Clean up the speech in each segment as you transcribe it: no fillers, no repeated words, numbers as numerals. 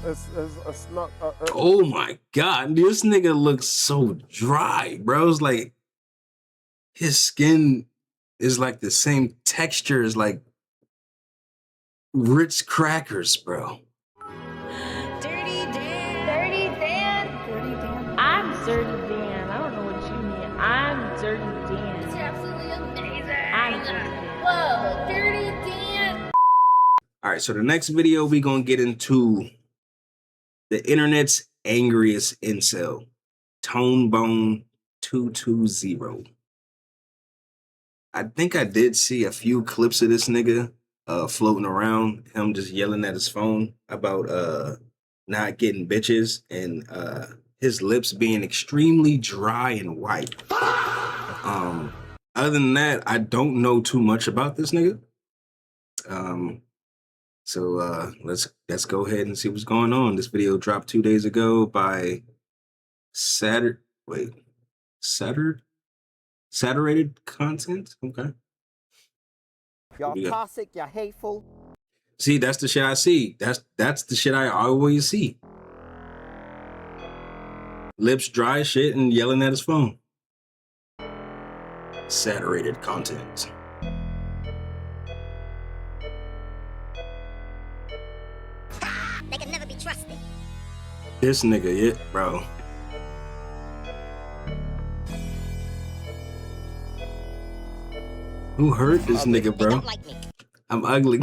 It's not. Oh my god, this nigga looks so dry, bro. It's like his skin is like the same texture as like Ritz crackers, bro. Dirty Dan. Dirty Dan. Dirty Dan. I'm Dirty Dan. I don't know what you mean. I'm Dirty Dan. It's absolutely amazing. I'm Dirty Dan. Whoa, Dirty Dan. All right, so the next video we gonna get into the internet's angriest incel, Tonebone 220. I think I did see a few clips of this nigga floating around, him just yelling at his phone about not getting bitches and his lips being extremely dry and white. Other than that, I don't know too much about this nigga. So let's go ahead and see what's going on. This video dropped 2 days ago by saturated content. Okay. Y'all toxic, y'all hateful. See, that's the shit I see. That's the shit I always see. Lips dry as shit and yelling at his phone. Saturated content. They can never be trusted. This nigga, bro. Who hurt this nigga, bro? Like me. I'm ugly.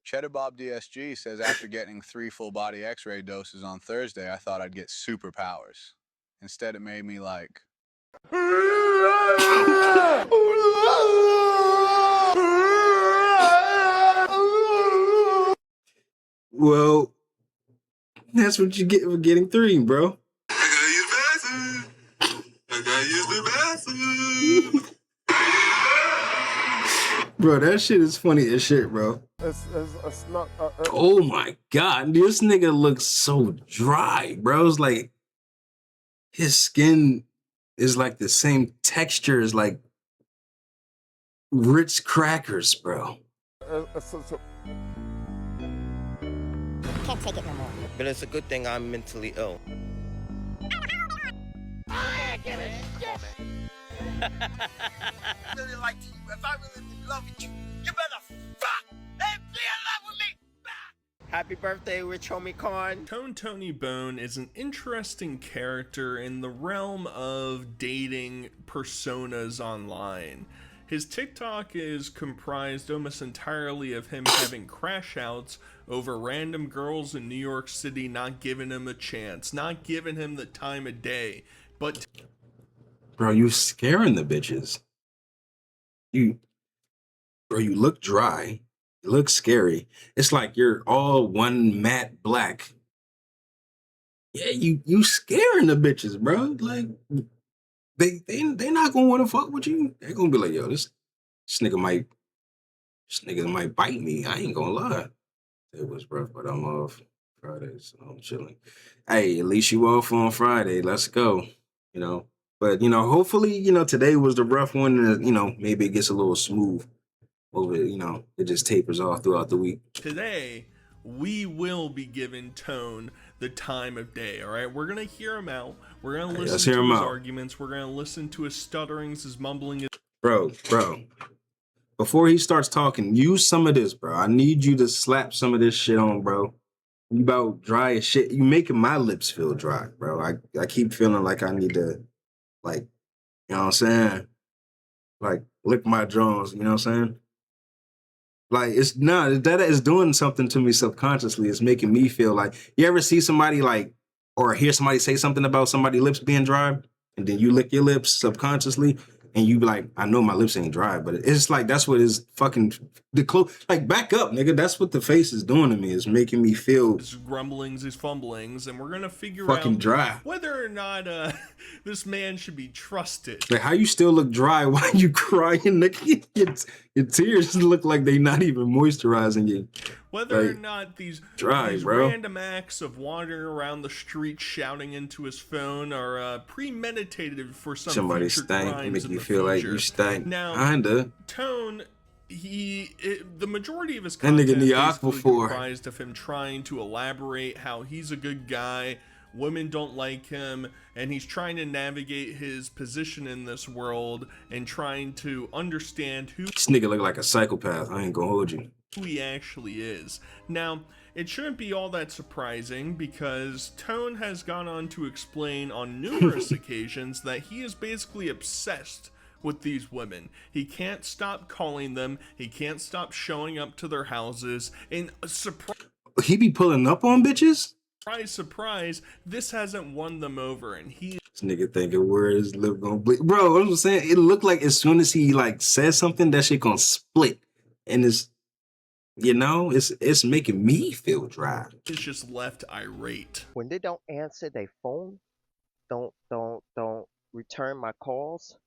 Cheddar Bob DSG says after getting 3 full body x-ray doses on Thursday, I thought I'd get superpowers. Instead, it made me like... Well, that's what you get for getting 3, bro. I gotta use the bathroom. Bro, that shit is funny as shit, bro. It's not. Oh my god, this nigga looks so dry, bro. It's like his skin is like the same texture as like Ritz crackers, bro. Can't take it no more. But it's a good thing I'm mentally ill. I ain't giving shit. Really like you. If I really in love with you, you better fuck and be in love with me. Happy birthday, Rich Homie Khan. Tonebone is an interesting character in the realm of dating personas online. His TikTok is comprised almost entirely of him having crash outs over random girls in New York City not giving him a chance, not giving him the time of day. But Bro, you scaring the bitches. You look dry. You look scary. It's like you're all one matte black. Yeah, you scaring the bitches, bro. Like they not gonna want to fuck with you. They're gonna be like, yo, this nigga might bite me. I ain't gonna lie. It was rough, but I'm off Friday, so I'm chilling. Hey, at least you off on Friday. Let's go. You know. But, you know, hopefully, you know, today was the rough one. And, you know, maybe it gets a little smooth over, you know, it just tapers off throughout the week. today, we will be giving Tone the time of day, all right? We're going to hear him out. We're going to listen to his arguments. We're going to listen to his stutterings, his mumbling. Bro, before he starts talking, use some of this, bro. I need you to slap some of this shit on, bro. You about dry as shit. You making my lips feel dry, bro. I keep feeling like I need to, like, you know what I'm saying? Like, lick my jaws, you know what I'm saying? Like, it's not, that is doing something to me subconsciously. It's making me feel like, you ever see somebody like, or hear somebody say something about somebody's lips being dry, and then you lick your lips subconsciously, and you be like, I know my lips ain't dry, but it's like, that's what is fucking, like, back up, nigga. That's what the face is doing to me. It's making me feel his grumblings, his fumblings, and we're gonna figure fucking out dry. whether or not this man should be trusted. Like, how you still look dry while you crying, nigga? Your tears look like they not even moisturizing you. Whether like, or not these dry, bro. random acts of wandering around the street shouting into his phone are premeditated for some somebody future stank, crimes make in you the feel like future. you stank. Now, Kinda. Tone the majority of his That nigga content need basically Aquaphor. comprised of him trying to elaborate how he's a good guy, women don't like him, and he's trying to navigate his position in this world and trying to understand who This nigga look like a psychopath. I ain't gonna hold you. he actually is. Now, it shouldn't be all that surprising because Tone has gone on to explain on numerous occasions that he is basically obsessed with these women. He can't stop calling them, he can't stop showing up to their houses, and He be pulling up on bitches? surprise, this hasn't won them over, and he This nigga thinking where his lip gonna bleed. Bro, I'm saying, it looked like as soon as he like says something, that shit gonna split. And it's, you know, it's making me feel dry. is just left irate. When they don't answer their phone, don't return my calls,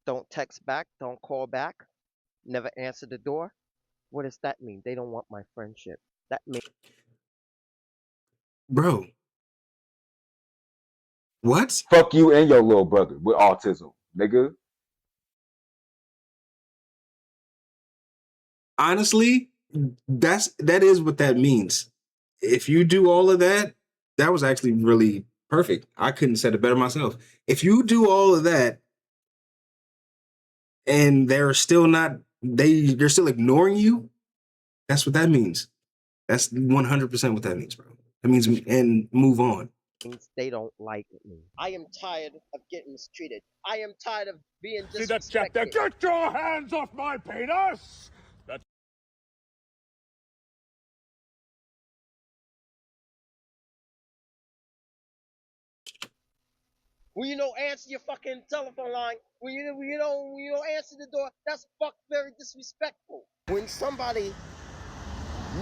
don't text back, don't call back, never answer the door. What does that mean? They don't want my friendship. That means Bro. What? Fuck you and your little brother with autism, nigga. Honestly, that is what that means. If you do all of that, that was actually really perfect. I couldn't have said it better myself. If you do all of that and they're still not, they're still ignoring you, that's what that means. That's 100% what that means, bro. That means, and move on. they don't like me. I am tired of getting mistreated. I am tired of being disrespected. See that chap there? Get your hands off my penis! When you don't answer your fucking telephone line, when you don't answer the door, that's very disrespectful. When somebody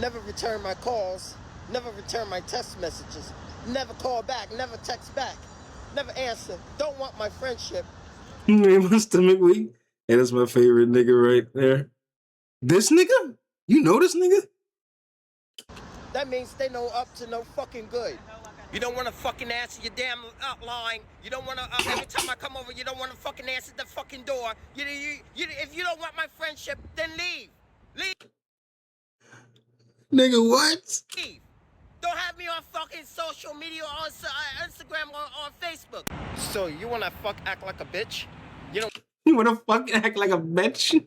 never return my calls, never return my text messages, never call back, never text back, never answer, don't want my friendship. Made my stomach weak. And that's my favorite nigga right there. This nigga? You know this nigga? That means they know up to no fucking good. You don't want to fucking answer your damn line. You don't want to, every time I come over, you don't want to fucking answer the fucking door. If you don't want my friendship, then leave. Leave. Nigga, what? Leave. Don't have me on fucking social media, on Instagram, or on Facebook. So you want to act like a bitch? You wanna fucking act like a bitch?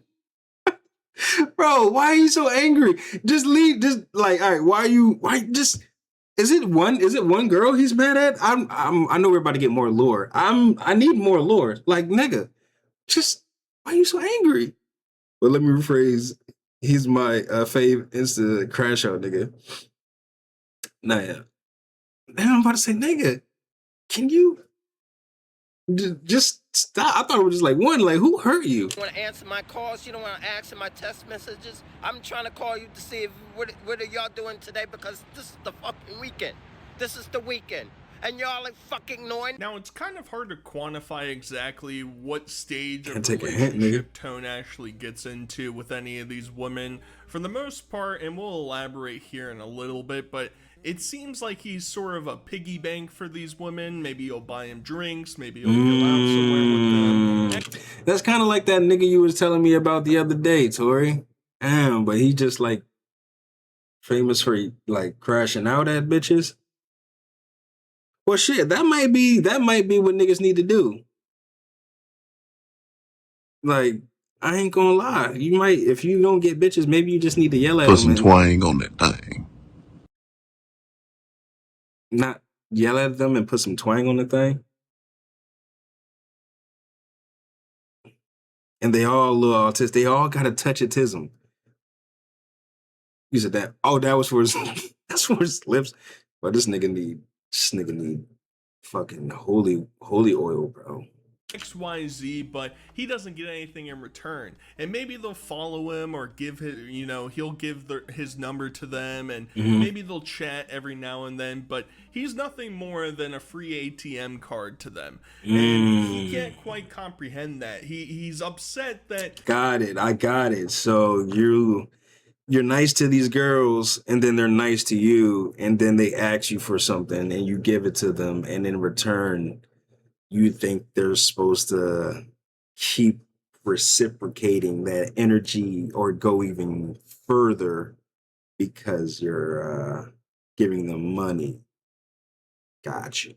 Bro, why are you so angry? Just leave, just like, all right, is it one girl he's mad at? I know we're about to get more lore. I need more lore. Like, nigga, just, why are you so angry? But let me rephrase, he's my fave Insta crash out nigga. Nah, yeah. Then I'm about to say, nigga, can you just stop? I thought it was just like one, like, who hurt you? You want to answer my calls? You don't want to answer my text messages? I'm trying to call you to see what are y'all doing today, because this is the fucking weekend. This is the weekend. And y'all like fucking ignoring. Now, it's kind of hard to quantify exactly what stage of Take a relationship hint, nigga. Tone actually gets into with any of these women. For the most part, and we'll elaborate here in a little bit, but it seems like he's sort of a piggy bank for these women. Maybe you'll buy him drinks, maybe you'll go out somewhere with them. That's kind of like that nigga you was telling me about the other day, Tori. Damn, but he just like famous for like crashing out at bitches. Well, shit, that might be what niggas need to do. Like, I ain't gonna lie. You might, if you don't get bitches, maybe you just need to yell at them. Put some twang on that thing. Not yell at them and put some twang on the thing. And they all a little autistic. They all got a touch of autism. You said that. Oh, that was for his that's for his lips. But this nigga need fucking holy oil, bro. XYZ, but he doesn't get anything in return. And maybe they'll follow him or give his, he'll give his number to them, and maybe they'll chat every now and then, but he's nothing more than a free ATM card to them. And he can't quite comprehend that. He's upset that... Got it. I got it. So you're nice to these girls, and then they're nice to you, and then they ask you for something, and you give it to them, and in return, you think they're supposed to keep reciprocating that energy or go even further because you're giving them money. Got you.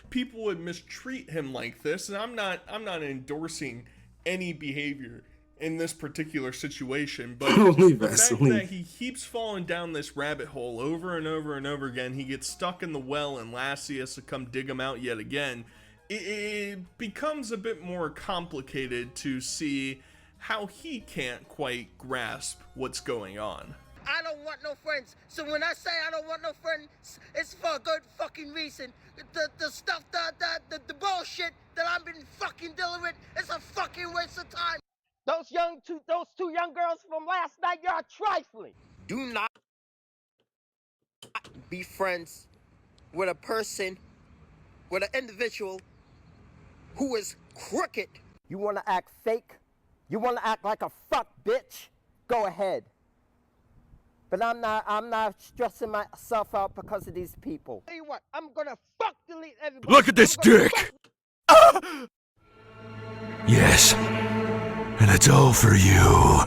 People would mistreat him like this, and I'm not endorsing any behavior in this particular situation, but the fact that he keeps falling down this rabbit hole over and over and over again, he gets stuck in the well and Lassie has to come dig him out yet again, it becomes a bit more complicated to see how he can't quite grasp what's going on. I don't want no friends. So when I say I don't want no friends, it's for a good fucking reason. The stuff, the bullshit that I've been fucking dealing with, it's a fucking waste of time. Those two young girls from last night, you're trifling. Do not be friends with a person, with an individual who is crooked. You want to act fake? You want to act like a fuck bitch? Go ahead. But I'm not stressing myself out because of these people. Tell you what, I'm gonna fuck delete everybody. Look at this dick! Yes. And it's all for you.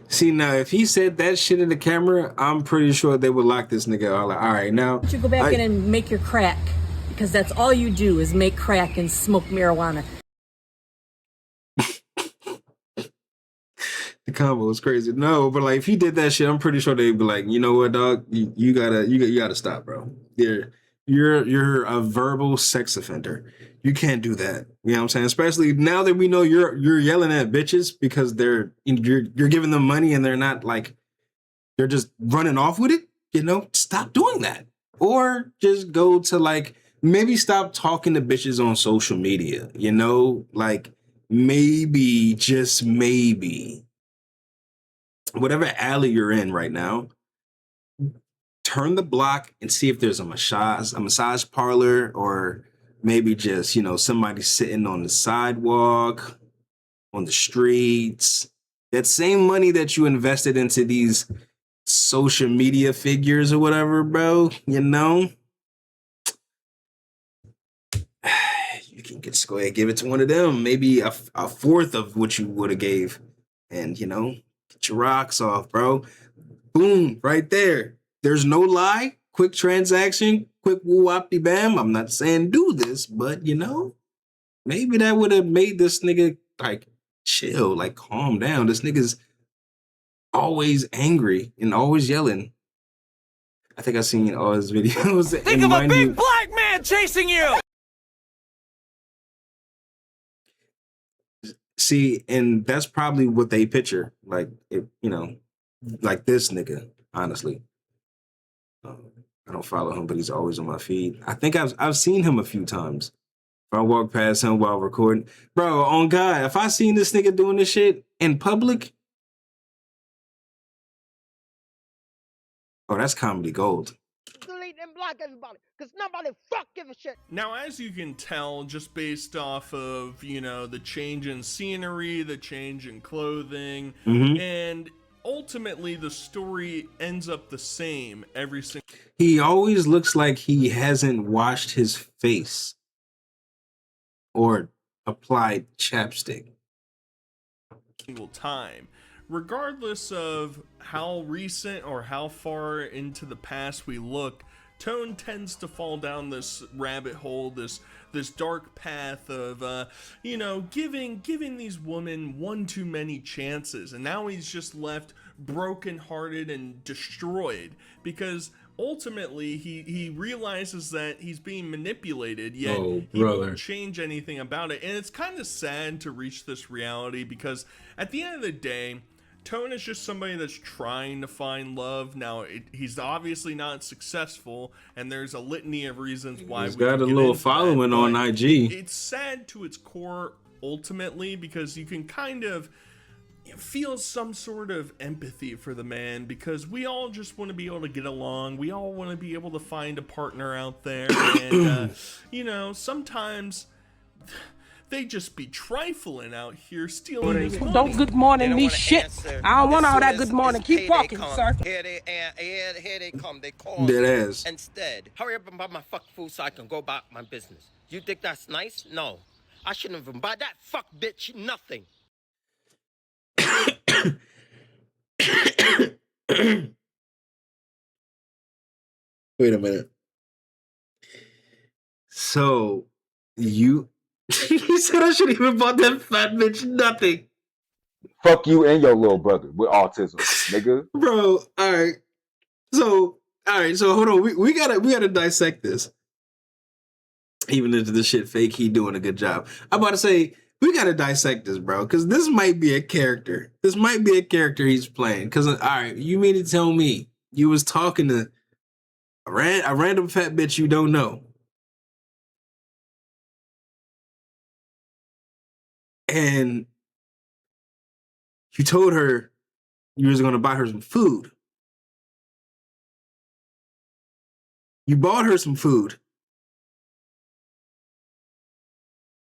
See, now, if he said that shit in the camera, I'm pretty sure they would lock this nigga out. Like, all right, now... You go back in and make your crack. Because that's all you do is make crack and smoke marijuana. The combo is crazy. No, but like if he did that shit, I'm pretty sure they'd be like, you know what, dog, you gotta stop, bro. You're a verbal sex offender. You can't do that. You know what I'm saying? Especially now that we know you're yelling at bitches because you're giving them money and they're not like they're just running off with it. You know, stop doing that, or just go to like maybe stop talking to bitches on social media. You know, like maybe just maybe. Whatever alley you're in right now, turn the block and see if there's a massage parlor, or maybe just, you know, somebody sitting on the sidewalk, on the streets. That same money that you invested into these social media figures or whatever, bro, you know, you can just go ahead and give it to one of them. Maybe a fourth of what you would have gave, and, you know, get your rocks off, bro. Boom, right there. There's no lie. Quick transaction, quick woo-wop-de-bam. I'm not saying do this, but, you know, maybe that would have made this nigga, like, chill, like, calm down. This nigga's always angry and always yelling. I think I've seen all his videos. Think of a big black man chasing you! See, and that's probably what they picture. Like, you know, like this nigga, honestly. I don't follow him, but he's always on my feed. I think I've seen him a few times. If I walk past him while recording. Bro, on God, if I seen this nigga doing this shit in public, oh, that's comedy gold. Delete and block everybody, because nobody fuck give a shit. Now, as you can tell, just based off of, you know, the change in scenery, the change in clothing, and ultimately the story ends up the same every single... He always looks like he hasn't washed his face or applied chapstick single time. Regardless of how recent or how far into the past we look, Tone tends to fall down this rabbit hole, this dark path of, you know, giving these women one too many chances, and now he's just left brokenhearted and destroyed because ultimately he realizes that he's being manipulated, yet he won't change anything about it. And it's kind of sad to reach this reality because at the end of the day, Tone is just somebody that's trying to find love. Now, he's obviously not successful, and there's a litty of reasons why he's got a little following on IG. It's sad to its core, ultimately, because you can kind of feel some sort of empathy for the man, because we all just want to be able to get along. We all want to be able to find a partner out there, and, you know, sometimes... they just be trifling out here, stealing his money. Don't good morning me shit. I don't want all that good morning. Keep walking, sir. Here they come. They call Dead ass. Instead. Hurry up and buy my fucking food so I can go about my business. You think that's nice? No. I shouldn't even buy that fuck bitch nothing. Wait a minute. So you he said I shouldn't even bought that fat bitch nothing. Fuck you and your little brother with autism, nigga. Bro, all right. So hold on. We gotta dissect this. Even if this shit fake, he doing a good job. I'm about to say we gotta dissect this, bro, because this might be a character. This might be a character he's playing. Because all right, you mean to tell me you was talking to a random fat bitch you don't know, and you told her you was gonna buy her some food. You bought her some food.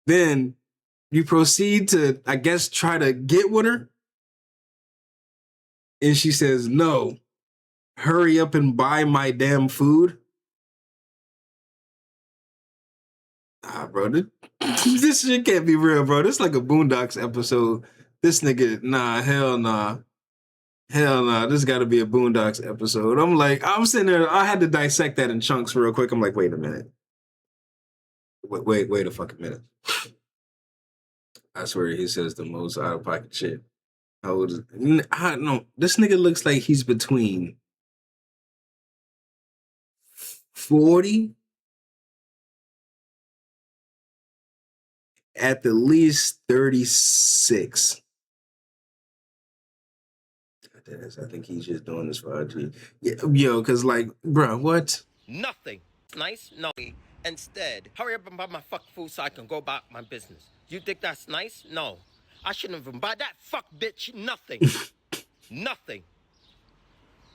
Then you proceed to, I guess, try to get with her. And she says, no, hurry up and buy my damn food. Ah, bro, this shit can't be real, bro. This is like a Boondocks episode. This nigga, nah, hell nah. Hell nah, this gotta be a Boondocks episode. I'm sitting there, I had to dissect that in chunks real quick. I'm like, wait a minute. Wait a fucking minute. I swear he says the most out-of-pocket shit. How old is I don't know. This nigga looks like he's between 40 at the least 36. I think he's just doing this for IG. Yeah, yo, because like, bro, what? Nothing. Nice? No. Instead, hurry up and buy my fuck food so I can go about my business. You think that's nice? No. I shouldn't even buy that fuck bitch nothing. Nothing.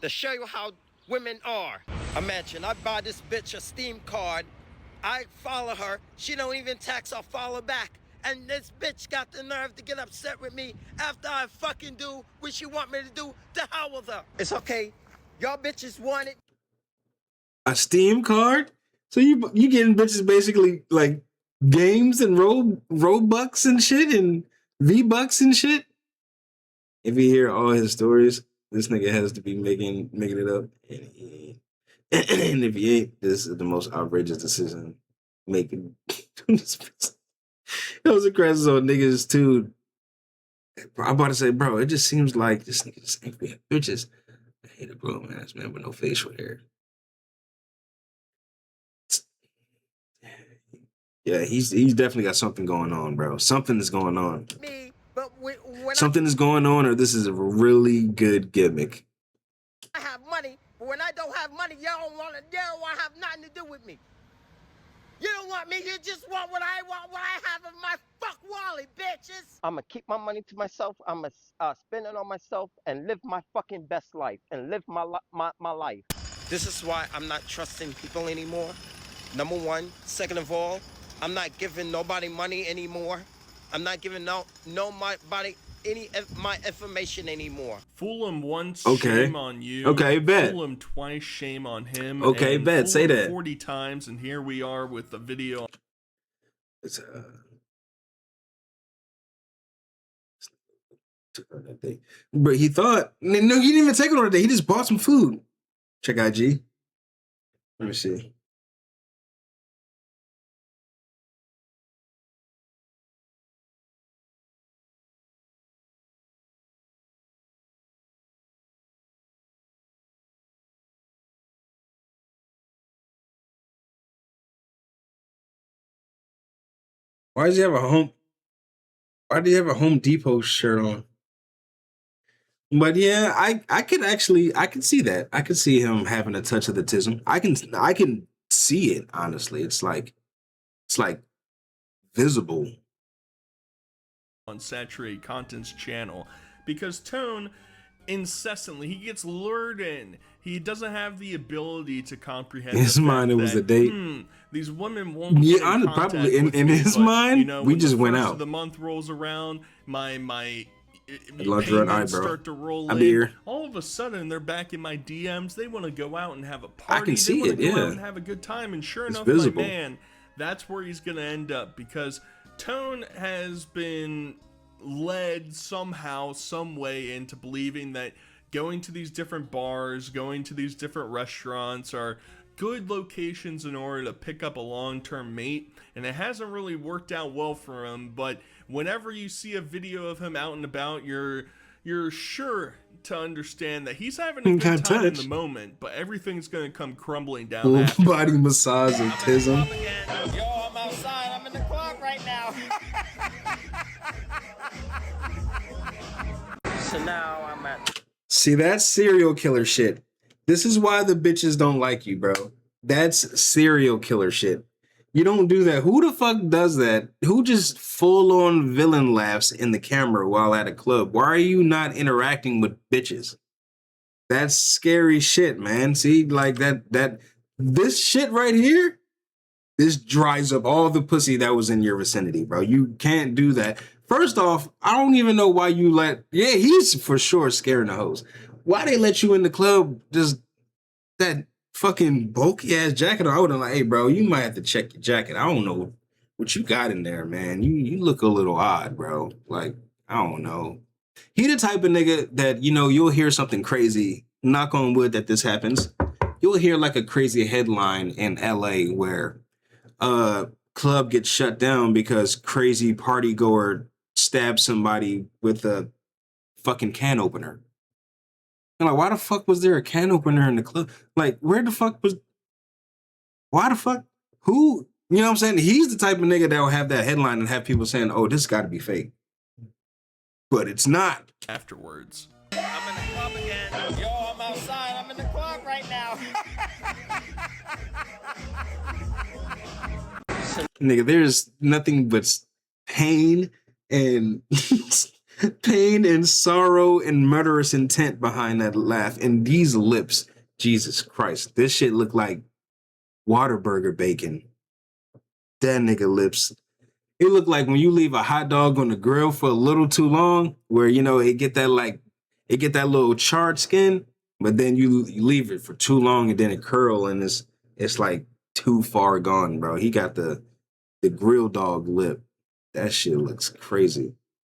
To show you how women are. Imagine I buy this bitch a Steam card. I follow her. She don't even text or follow back. And this bitch got the nerve to get upset with me after I fucking do what she want me to do. To hell with her. It's okay. Y'all bitches want it. A Steam card? So you getting bitches basically like games and Robux and shit and V-Bucks and shit? If you hear all his stories, this nigga has to be making it up. And if he ain't, this is the most outrageous decision making. Those are crashes on niggas too. I'm about to say, bro, it just seems like this nigga just ain't being bitches. I hate a grown ass man with no facial hair. Yeah, he's definitely got something going on, bro. Something is going on. Me, but something is going on, or this is a really good gimmick. I have money, but when I don't have money, y'all don't want to have nothing to do with me. You don't want me, you just want what I want, what I have in my fuck wallet, bitches. I'm gonna keep my money to myself, I'm gonna spend it on myself and live my fucking best life and live my life. This is why I'm not trusting people anymore. Number one. Second of all, I'm not giving nobody money anymore. I'm not giving nobody any of my information anymore. Fool him once, okay. Shame on you. Okay, bet. Fool him twice, shame on him. Okay, and bet. Say that 40 times, and here we are with the video. It's but he thought no, he didn't even take it on a day. He just bought some food. Check IG. Let me see. Why does he have a Home Depot shirt on? But yeah, I could see that. I could see him having a touch of the tism. I can see it, honestly. It's like visible. On Saturated Content's channel, because Tone incessantly, he gets lured in. He doesn't have the ability to comprehend. In his mind, it was a date. These women won't. Yeah, probably in his mind, you know, we just went out. The month rolls around, my payments start to roll in. Here. All of a sudden, they're back in my DMs. They want to go out and have a party. I can see it. Go yeah, out and have a good time. And sure enough, visible. my man, that's where he's gonna end up, because Tone has been led somehow, some way into believing that going to these different bars, going to these different restaurants are good locations in order to pick up a long-term mate, and it hasn't really worked out well for him. But whenever you see a video of him out and about, you're sure to understand that he's having a good time in the moment, but everything's gonna come crumbling down after. Body massage and tism. Yo, I'm outside. I'm in the club right now. So now I'm at... See, that's serial killer shit. This is why the bitches don't like you, bro. That's serial killer shit. You don't do that. Who the fuck does that? Who just full-on villain laughs in the camera while at a club? Why are you not interacting with bitches? That's scary shit, man. See, like this shit right here, this dries up all the pussy that was in your vicinity, bro. You can't do that. First off, I don't even know why you yeah, he's for sure scaring the hoes. Why they let you in the club, just that fucking bulky ass jacket? I would have like, hey, bro, you might have to check your jacket. I don't know what you got in there, man. You look a little odd, bro. Like, I don't know. He the type of nigga that, you know, you'll hear something crazy, knock on wood that this happens. You'll hear like a crazy headline in LA where club gets shut down because crazy party goer stabbed somebody with a fucking can opener. And like, why the fuck was there a can opener in the club? Like, why the fuck? Who? You know what I'm saying? He's the type of nigga that will have that headline and have people saying, oh, this got to be fake. But it's not. Afterwards. I'm in the club again. Yo, I'm outside. I'm in the club right now. Nigga, there's nothing but pain and pain and sorrow and murderous intent behind that laugh. And these lips, Jesus Christ, this shit look like Whataburger bacon. That nigga lips. It looked like when you leave a hot dog on the grill for a little too long, where, you know, it get that little charred skin, but then you leave it for too long and then it curl and it's like too far gone, bro. He got the grill dog lip. That shit looks crazy.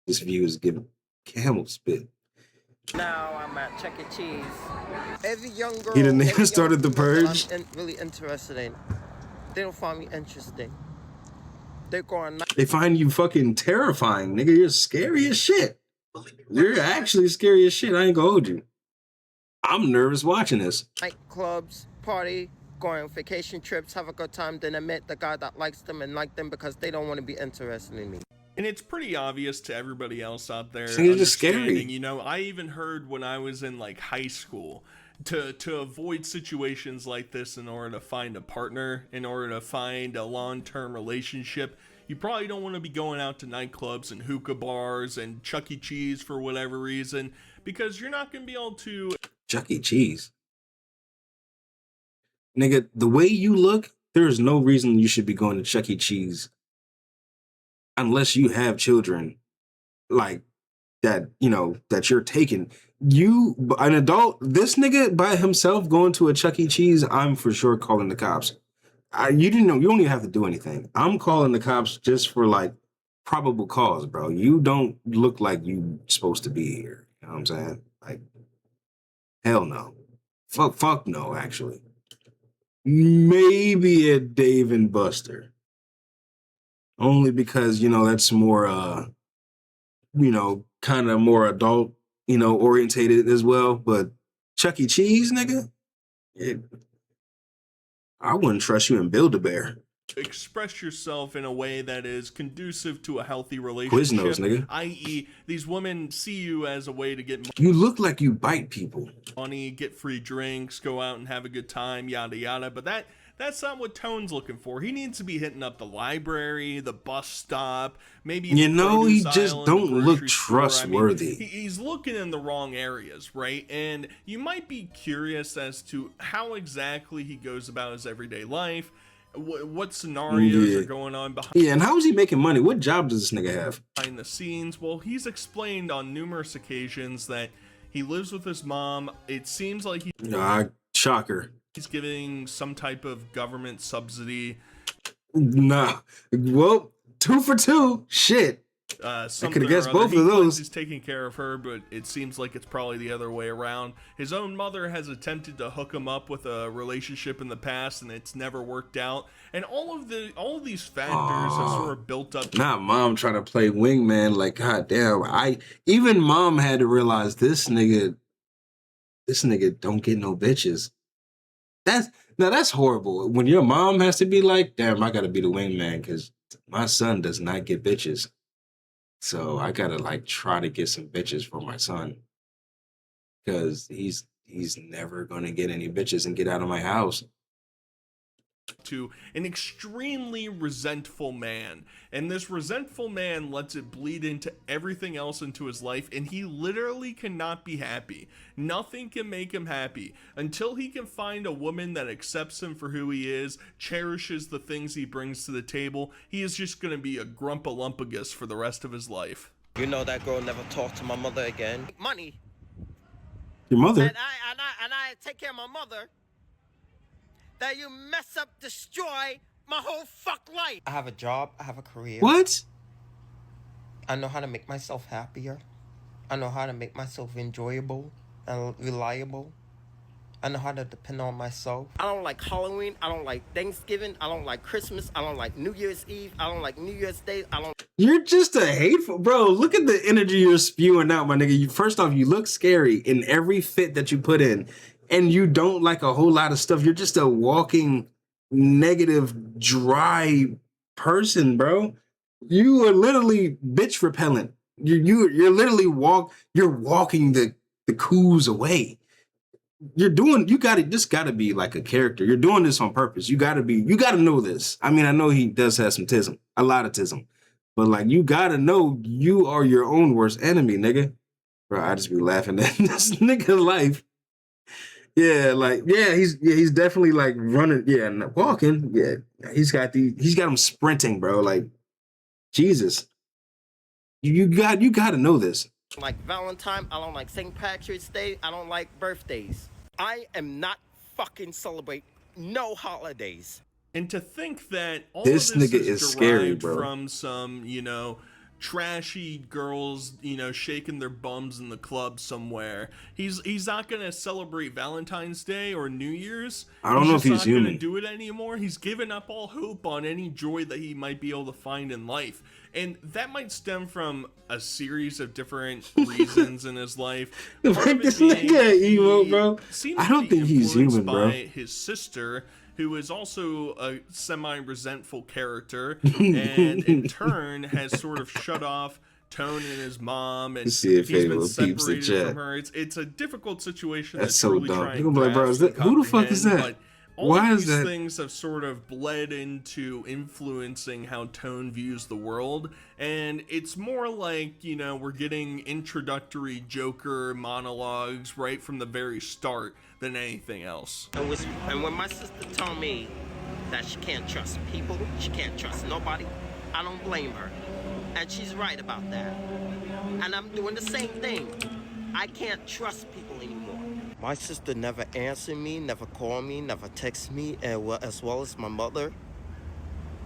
This view is giving camel spit. Now I'm at Chuck E. Cheese. Every young girl, He the nigga started the purge. I'm really interested in. They don't find me interesting. They're going. They find you fucking terrifying, nigga. You're scary as shit. You're actually scary as shit. I ain't gonna hold you. I'm nervous watching this. Nightclubs, party, going on vacation trips, have a good time, then admit the guy that likes them and like them because they don't want to be interested in me. And it's pretty obvious to everybody else out there. It's just scary. You know, I even heard when I was in like high school to avoid situations like this, in order to find a partner, in order to find a long-term relationship, you probably don't want to be going out to nightclubs and hookah bars and Chuck E. Cheese for whatever reason, because you're not going to be able to... Chuck E. Cheese. Nigga, the way you look, there is no reason you should be going to Chuck E. Cheese unless you have children like that, you know, that you're taking. You, an adult, this nigga by himself going to a Chuck E. Cheese, I'm for sure calling the cops. You didn't know, you don't even have to do anything. I'm calling the cops just for like probable cause, bro. You don't look like you supposed to be here. You know what I'm saying? Like, hell no. Fuck no, actually. Maybe a Dave and Buster. Only because, you know, that's more, you know, kind of more adult, you know, orientated as well. But Chuck E. Cheese, nigga, I wouldn't trust you in Build-A-Bear. Express yourself in a way that is conducive to a healthy relationship. Quiznos, nigga. I.e., these women see you as a way to get money. You look like you bite people. Money, get free drinks, go out and have a good time, yada yada. But that's not what Tone's looking for. He needs to be hitting up the library, the bus stop, maybe. You know, he just don't look store. trustworthy. I mean, he's looking in the wrong areas, right? And you might be curious as to how exactly he goes about his everyday life. What scenarios are going on behind? Yeah, and how is he making money? What job does this nigga have? Behind the scenes? Well, he's explained on numerous occasions that he lives with his mom. It seems like shocker. He's giving some type of government subsidy. Nah. Well, 2 for 2. Shit. I could have guessed both of those. He's taking care of her, but it seems like it's probably the other way around. His own mother has attempted to hook him up with a relationship in the past, and it's never worked out. And all of these factors have sort of built up. Not mom trying to play wingman. Like, goddamn, even mom had to realize this nigga don't get no bitches. That's horrible. When your mom has to be like, damn, I gotta be the wingman because my son does not get bitches. So I gotta like try to get some bitches for my son. Because he's never gonna get any bitches and get out of my house. To an extremely resentful man, and this resentful man lets it bleed into everything else into his life, and he literally cannot be happy. Nothing can make him happy until he can find a woman that accepts him for who he is, cherishes the things he brings to the table. He is just gonna be a grumpalumpagus for the rest of his life. You know that girl never talked to my mother again. Money. Your mother? And I take care of my mother. That you mess up, destroy my whole fuck life. I have a job, I have a career. What? I know how to make myself happier. I know how to make myself enjoyable and reliable. I know how to depend on myself. I don't like Halloween. I don't like Thanksgiving. I don't like Christmas. I don't like New Year's Eve. I don't like New Year's Day. You're just a hateful bro. Look at the energy you're spewing out, my nigga. First off, you look scary in every fit that you put in. And you don't like a whole lot of stuff. You're just a walking negative, dry person, bro. You are literally bitch repellent. You're literally walking the coos away. You gotta be like a character. You're doing this on purpose. You gotta know this. I mean, I know he does have some tism, a lot of tism, but like you gotta know you are your own worst enemy, nigga. Bro, I just be laughing at this nigga life. Yeah, like, he's definitely like running, walking. Yeah, he's got him sprinting, bro. Like, Jesus. You got to know this. Like Valentine, I don't like St. Patrick's Day, I don't like birthdays. I am not fucking celebrate no holidays. And to think that all this of this nigga is scary, derived bro. From some, trashy girls, shaking their bums in the club somewhere. He's not gonna celebrate Valentine's Day or New Year's. I don't know if he's not human. Gonna do it anymore. He's given up all hope on any joy that he might be able to find in life, and that might stem from a series of different reasons in his life. Like this nigga emo, bro. I don't think he's human, bro. By his sister, who is also a semi-resentful character, and in turn has sort of shut off Tone and his mom, and he's been separated from her. It's a difficult situation. That's so dumb. You're gonna be like, bro, who the fuck is that? Why is that? These things have sort of bled into influencing how Tone views the world, and it's more like, we're getting introductory Joker monologues right from the very start than anything else. And when my sister told me that she can't trust people, she can't trust nobody, I don't blame her. And she's right about that. And I'm doing the same thing. I can't trust people anymore. My sister never answered me, never called me, never text me, as well as my mother,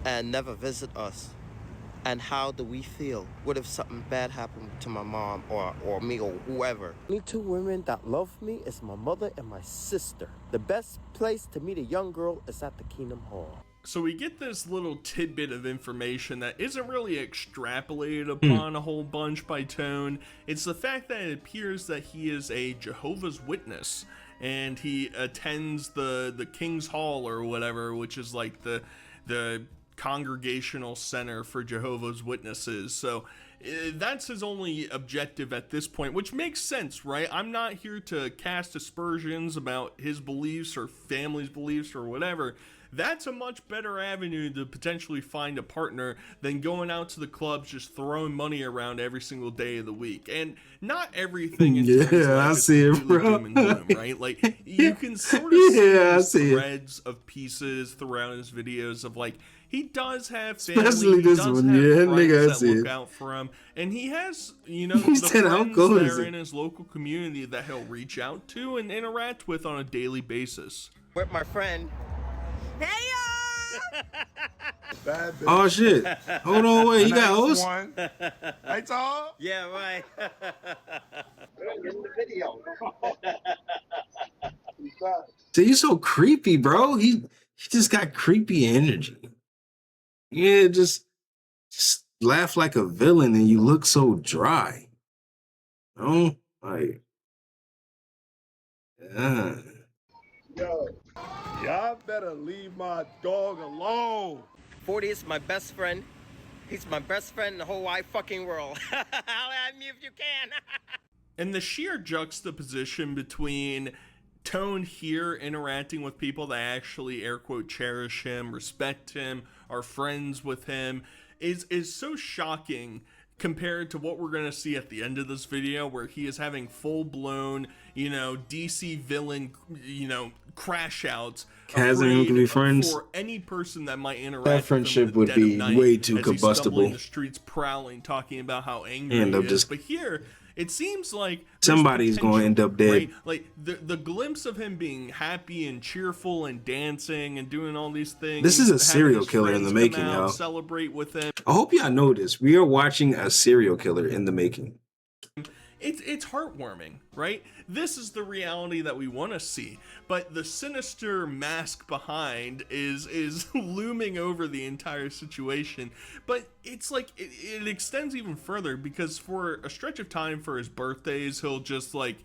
and never visit us. And how do we feel? What if something bad happened to my mom or me or whoever? Only two women that love me is my mother and my sister. The best place to meet a young girl is at the Kingdom Hall. So we get this little tidbit of information that isn't really extrapolated upon a whole bunch by Tone. It's the fact that it appears that he is a Jehovah's Witness, and he attends the King's Hall or whatever, which is like the congregational center for Jehovah's Witnesses. So that's his only objective at this point, which makes sense, right? I'm not here to cast aspersions about his beliefs or family's beliefs or whatever. That's a much better avenue to potentially find a partner than going out to the clubs just throwing money around every single day of the week. And not everything in terms of I see it, bro. Doom and gloom, right? Like, you can sort of see threads of pieces throughout his videos of like, he does have family, especially this one, nigga, I see look it. Out for him, and he has, the said, friends that are in his local community that he'll reach out to and interact with on a daily basis. With my friend. Hey Bad bitch. Oh shit. Hold on, wait, you got hoes? One. Hey, Tom. Yeah, right. In the video. Dude, he's so creepy, bro. He just got creepy energy. Yeah, just laugh like a villain and you look so dry. You know? Like, yeah. Yo, y'all better leave my dog alone. 40 is my best friend. He's my best friend in the whole wide fucking world. Holla at me if you can. And the sheer juxtaposition between Tone here interacting with people that actually air quote cherish him, respect him, are friends with him is so shocking compared to what we're going to see at the end of this video, where he is having full-blown, you know, DC villain, you know, crash outs. Kaz and him can be friends. For any person that might interact That with friendship him would in the dead be of night way too as he's stumbling combustible. the streets, prowling, talking about how angry End he up is. just- But here, it seems like somebody's going to end up dead. right? Like the glimpse of him being happy and cheerful and dancing and doing all these things. This is a having serial his killer in the friends come making, out, y'all. Celebrate with him. I hope y'all know this. We are watching a serial killer in the making. It's heartwarming, right? This is the reality that we want to see, but the sinister mask behind is looming over the entire situation. But it's like it extends even further, because for a stretch of time for his birthdays, he'll just like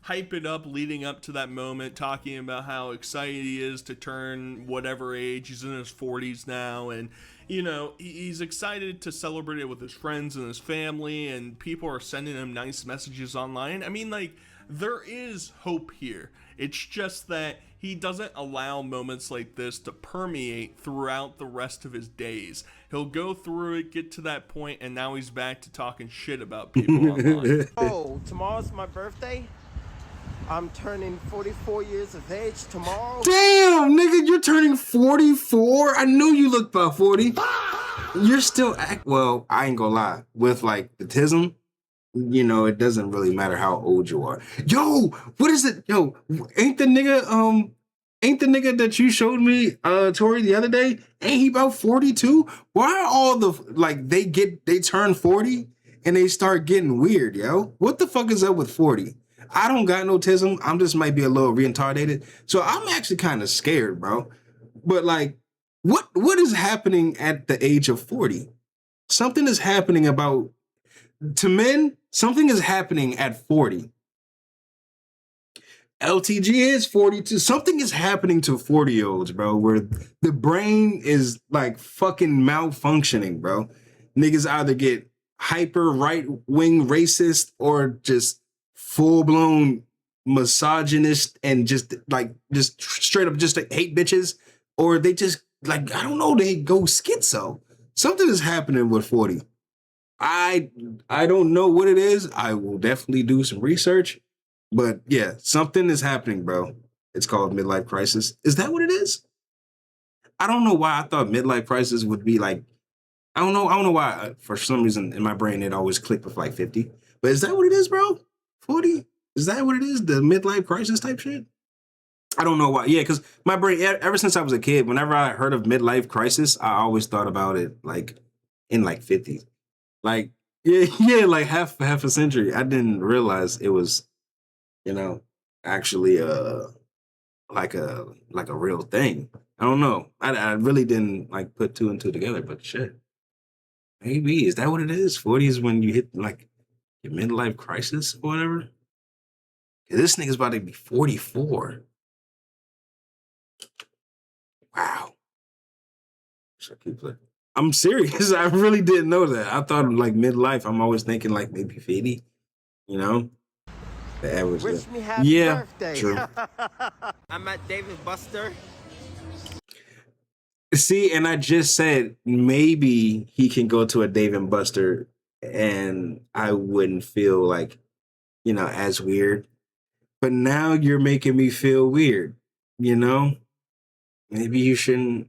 hype it up leading up to that moment, talking about how excited he is to turn whatever age. He's in his 40s now, and you know, he's excited to celebrate it with his friends and his family, and people are sending him nice messages online. I mean, like, there is hope here. It's just that he doesn't allow moments like this to permeate throughout the rest of his days. He'll go through it, get to that point, and now he's back to talking shit about people online. Oh, tomorrow's my birthday. I'm turning 44 years of age tomorrow. Damn, nigga, you're turning 44? I knew you looked about 40. You're still well, I ain't gonna lie. With like the tism, you know, it doesn't really matter how old you are. Yo, what is it? Yo, ain't the nigga that you showed me, Tori, the other day, ain't he about 42? Why are all the like they turn 40 and they start getting weird, yo? What the fuck is up with 40? I don't got no tism. I'm just might be a little retarded. So I'm actually kind of scared, bro. But like, what is happening at the age of 40? Something is happening to men, something is happening at 40. LTG is 42. Something is happening to 40-year-olds, bro, where the brain is like fucking malfunctioning, bro. Niggas either get hyper right-wing racist or just full-blown misogynist and just straight up just like hate bitches, or they just like, I don't know, they go schizo. Something is happening with 40. I don't know what it is. I will definitely do some research, but yeah, something is happening, bro. It's called midlife crisis. Is that what it is? I don't know why I thought midlife crisis would be like, I don't know why for some reason in my brain it always clicked with like 50. But is that what it is, bro? 40? Is that what it is? The midlife crisis type shit? I don't know why. Yeah, because my brain, ever since I was a kid, whenever I heard of midlife crisis, I always thought about it like in like 50s. Like, yeah, like half a century. I didn't realize it was, you know, actually like a real thing. I don't know. I really didn't like put two and two together, but shit. Maybe. Is that what it is? 40 is when you hit like your midlife crisis or whatever? This nigga's about to be 44. Wow. I'm serious. I really didn't know that. I thought like midlife. I'm always thinking like maybe 50, you know? The average. Wish me happy birthday. True. I'm at David Buster. See, and I just said maybe he can go to a Dave and Buster and I wouldn't feel like, you know, as weird. But now you're making me feel weird, you know? Maybe you shouldn't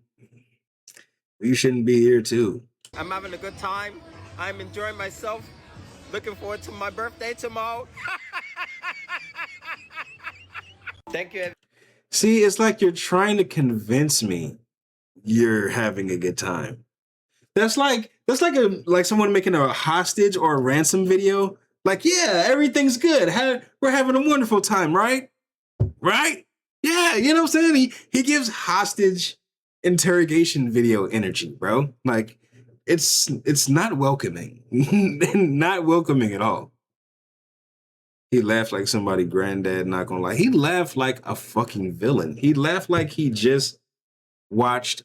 be here too. I'm having a good time. I'm enjoying myself. Looking forward to my birthday tomorrow. Thank you. See, it's like you're trying to convince me you're having a good time. That's like someone making a hostage or a ransom video. Like, yeah, everything's good. We're having a wonderful time, right? Right? Yeah, you know what I'm saying? He gives hostage interrogation video energy, bro. Like, it's not welcoming. Not welcoming at all. He laughed like somebody granddad, not gonna lie. He laughed like a fucking villain. He laughed like he just watched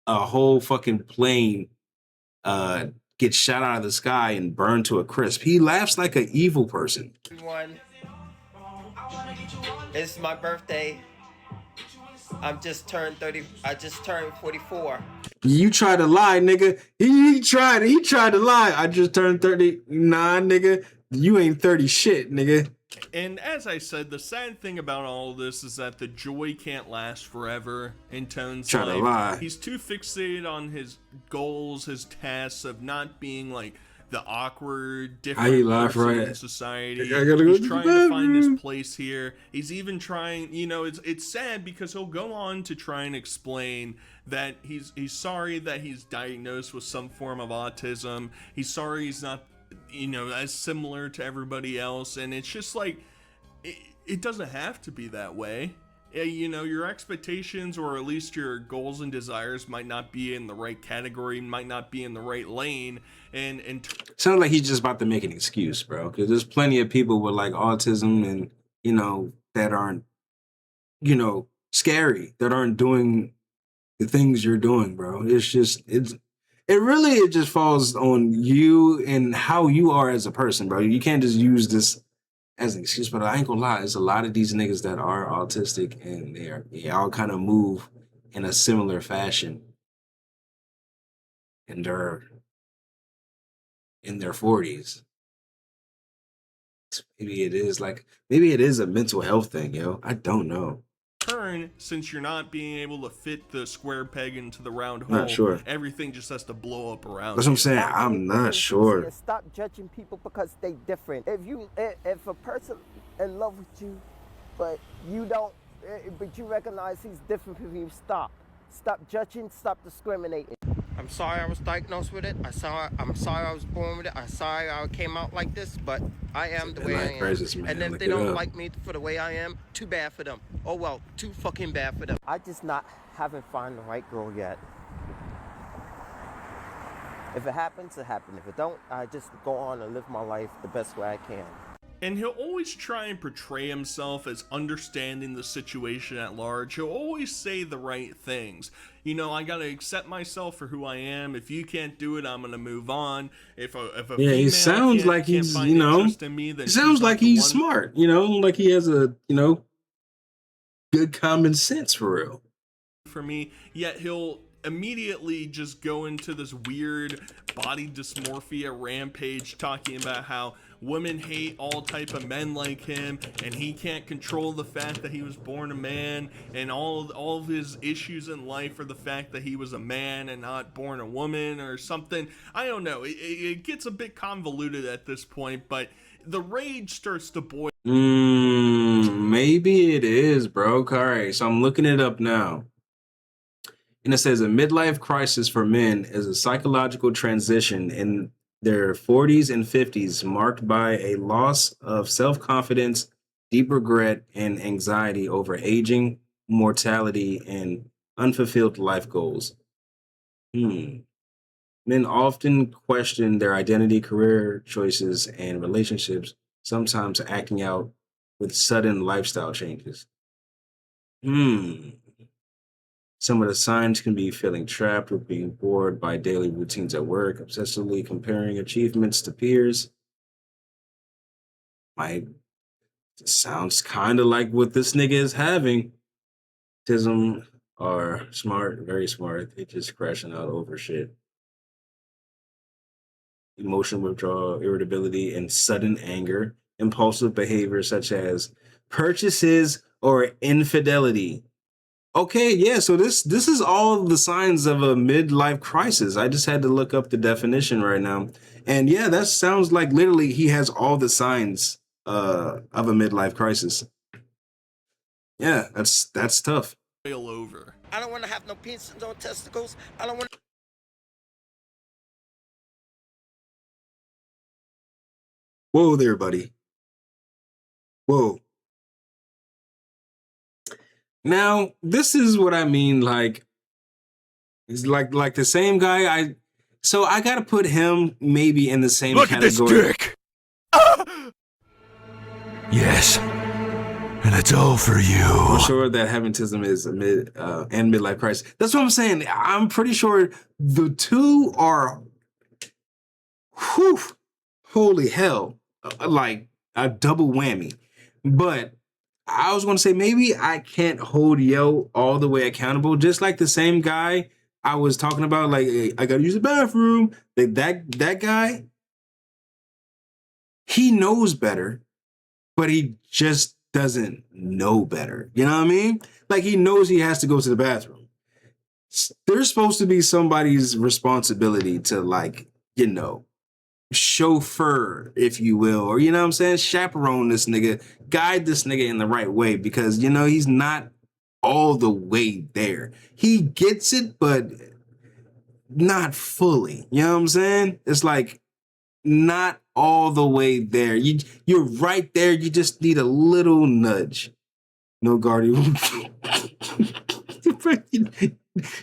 a whole fucking plane get shot out of the sky and burned to a crisp. He laughs like an evil person. Everyone, it's my birthday. I'm just turned 30. I just turned 44. You tried to lie, nigga. He tried to lie. I just turned 30. Nah, nigga. You ain't 30 shit, nigga. And as I said, the sad thing about all of this is that the joy can't last forever in Tone's Try life. to lie. He's too fixated on his goals, his tasks of not being like the awkward, different person in society. He's trying to find his place here. He's even trying, you know, it's sad because he'll go on to try and explain that he's sorry that he's diagnosed with some form of autism. He's sorry he's not, you know, as similar to everybody else. And it's just like, it doesn't have to be that way. You know, your expectations or at least your goals and desires might not be in the right category, might not be in the right lane. And sounds like he's just about to make an excuse, bro. Because there's plenty of people with like autism and, you know, that aren't, you know, scary, that aren't doing the things you're doing, bro. It just falls on you and how you are as a person, bro. You can't just use this as an excuse, but I ain't gonna lie, there's a lot of these niggas that are autistic and they all kind of move in a similar fashion. And they're in their 40s. Maybe it is a mental health thing, yo. I don't know. Since you're not being able to fit the square peg into the round hole, Not sure. everything just has to blow up around. That's what I'm saying. I'm not sure. Stop judging people because they different. If a person in love with you, but you don't, but you recognize he's different from you, stop judging, stop discriminating. I'm sorry I was diagnosed with it. I'm sorry I was born with it. I'm sorry I came out like this, but I am the way I am. Crisis, man. And if Look they don't like me for the way I am, too bad for them. Oh well, too fucking bad for them. I just haven't found the right girl yet. If it happens, it happens. If it don't, I just go on and live my life the best way I can. And he'll always try and portray himself as understanding the situation at large. He'll always say the right things. You know, I gotta accept myself for who I am. If you can't do it, I'm gonna move on. If a he sounds like he's, you know, he sounds like he's smart, you know, like he has a, you know, good common sense for real. For me, yet he'll immediately just go into this weird body dysmorphia rampage talking about how women hate all type of men like him and he can't control the fact that he was born a man, and all of his issues in life are the fact that he was a man and not born a woman or something. I don't know. It gets a bit convoluted at this point, but the rage starts to boil. Maybe it is, bro. All right, so I'm looking it up now. And it says a midlife crisis for men is a psychological transition in their 40s and 50s marked by a loss of self-confidence, deep regret, and anxiety over aging, mortality, and unfulfilled life goals. Men often question their identity, career choices, and relationships, sometimes acting out with sudden lifestyle changes. Some of the signs can be feeling trapped or being bored by daily routines at work, obsessively comparing achievements to peers. Sounds kind of like what this nigga is having. Autism are smart, very smart. They just crashing out over shit. Emotional withdrawal, irritability, and sudden anger. Impulsive behavior such as purchases or infidelity. Okay, yeah, so this is all the signs of a midlife crisis. I just had to look up the definition right now. And yeah, that sounds like literally he has all the signs of a midlife crisis. Yeah, that's tough. Over. I don't want to have no penis, no testicles. I don't want. Whoa there, buddy. Whoa. Now, this is what I mean, like, it's like the same guy. So I gotta put him maybe in the same Look at this category. dick! Yes. And it's all for you. I'm sure that Haventism is a and midlife crisis. That's what I'm saying. I'm pretty sure the two are, whew, holy hell, like a double whammy. But I was gonna say maybe I can't hold Yo all the way accountable, just like the same guy I was talking about, like, hey, I gotta use the bathroom. Like that guy, he knows better, but he just doesn't know better. You know what I mean? Like, he knows he has to go to the bathroom. There's supposed to be somebody's responsibility to, like, you know, chauffeur, if you will, or, you know what I'm saying, chaperone this nigga, guide this nigga in the right way, because, you know, he's not all the way there. He gets it, but not fully. You know what I'm saying? It's like not all the way there. You're right there. You just need a little nudge. No guardian.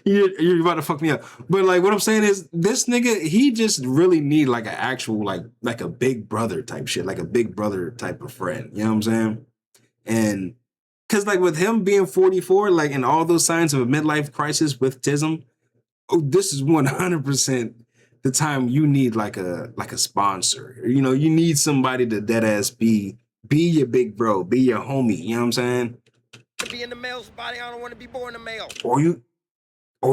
You're about to fuck me up. But like what I'm saying is this nigga, he just really need like an actual like a big brother type shit, like a big brother type of friend. You know what I'm saying? And cause like with him being 44, like and all those signs of a midlife crisis with Tism, oh, this is 100% the time you need like a sponsor. You know, you need somebody to dead ass be your big bro, be your homie. You know what I'm saying? Be in the male's body. I don't want to be born a male. Or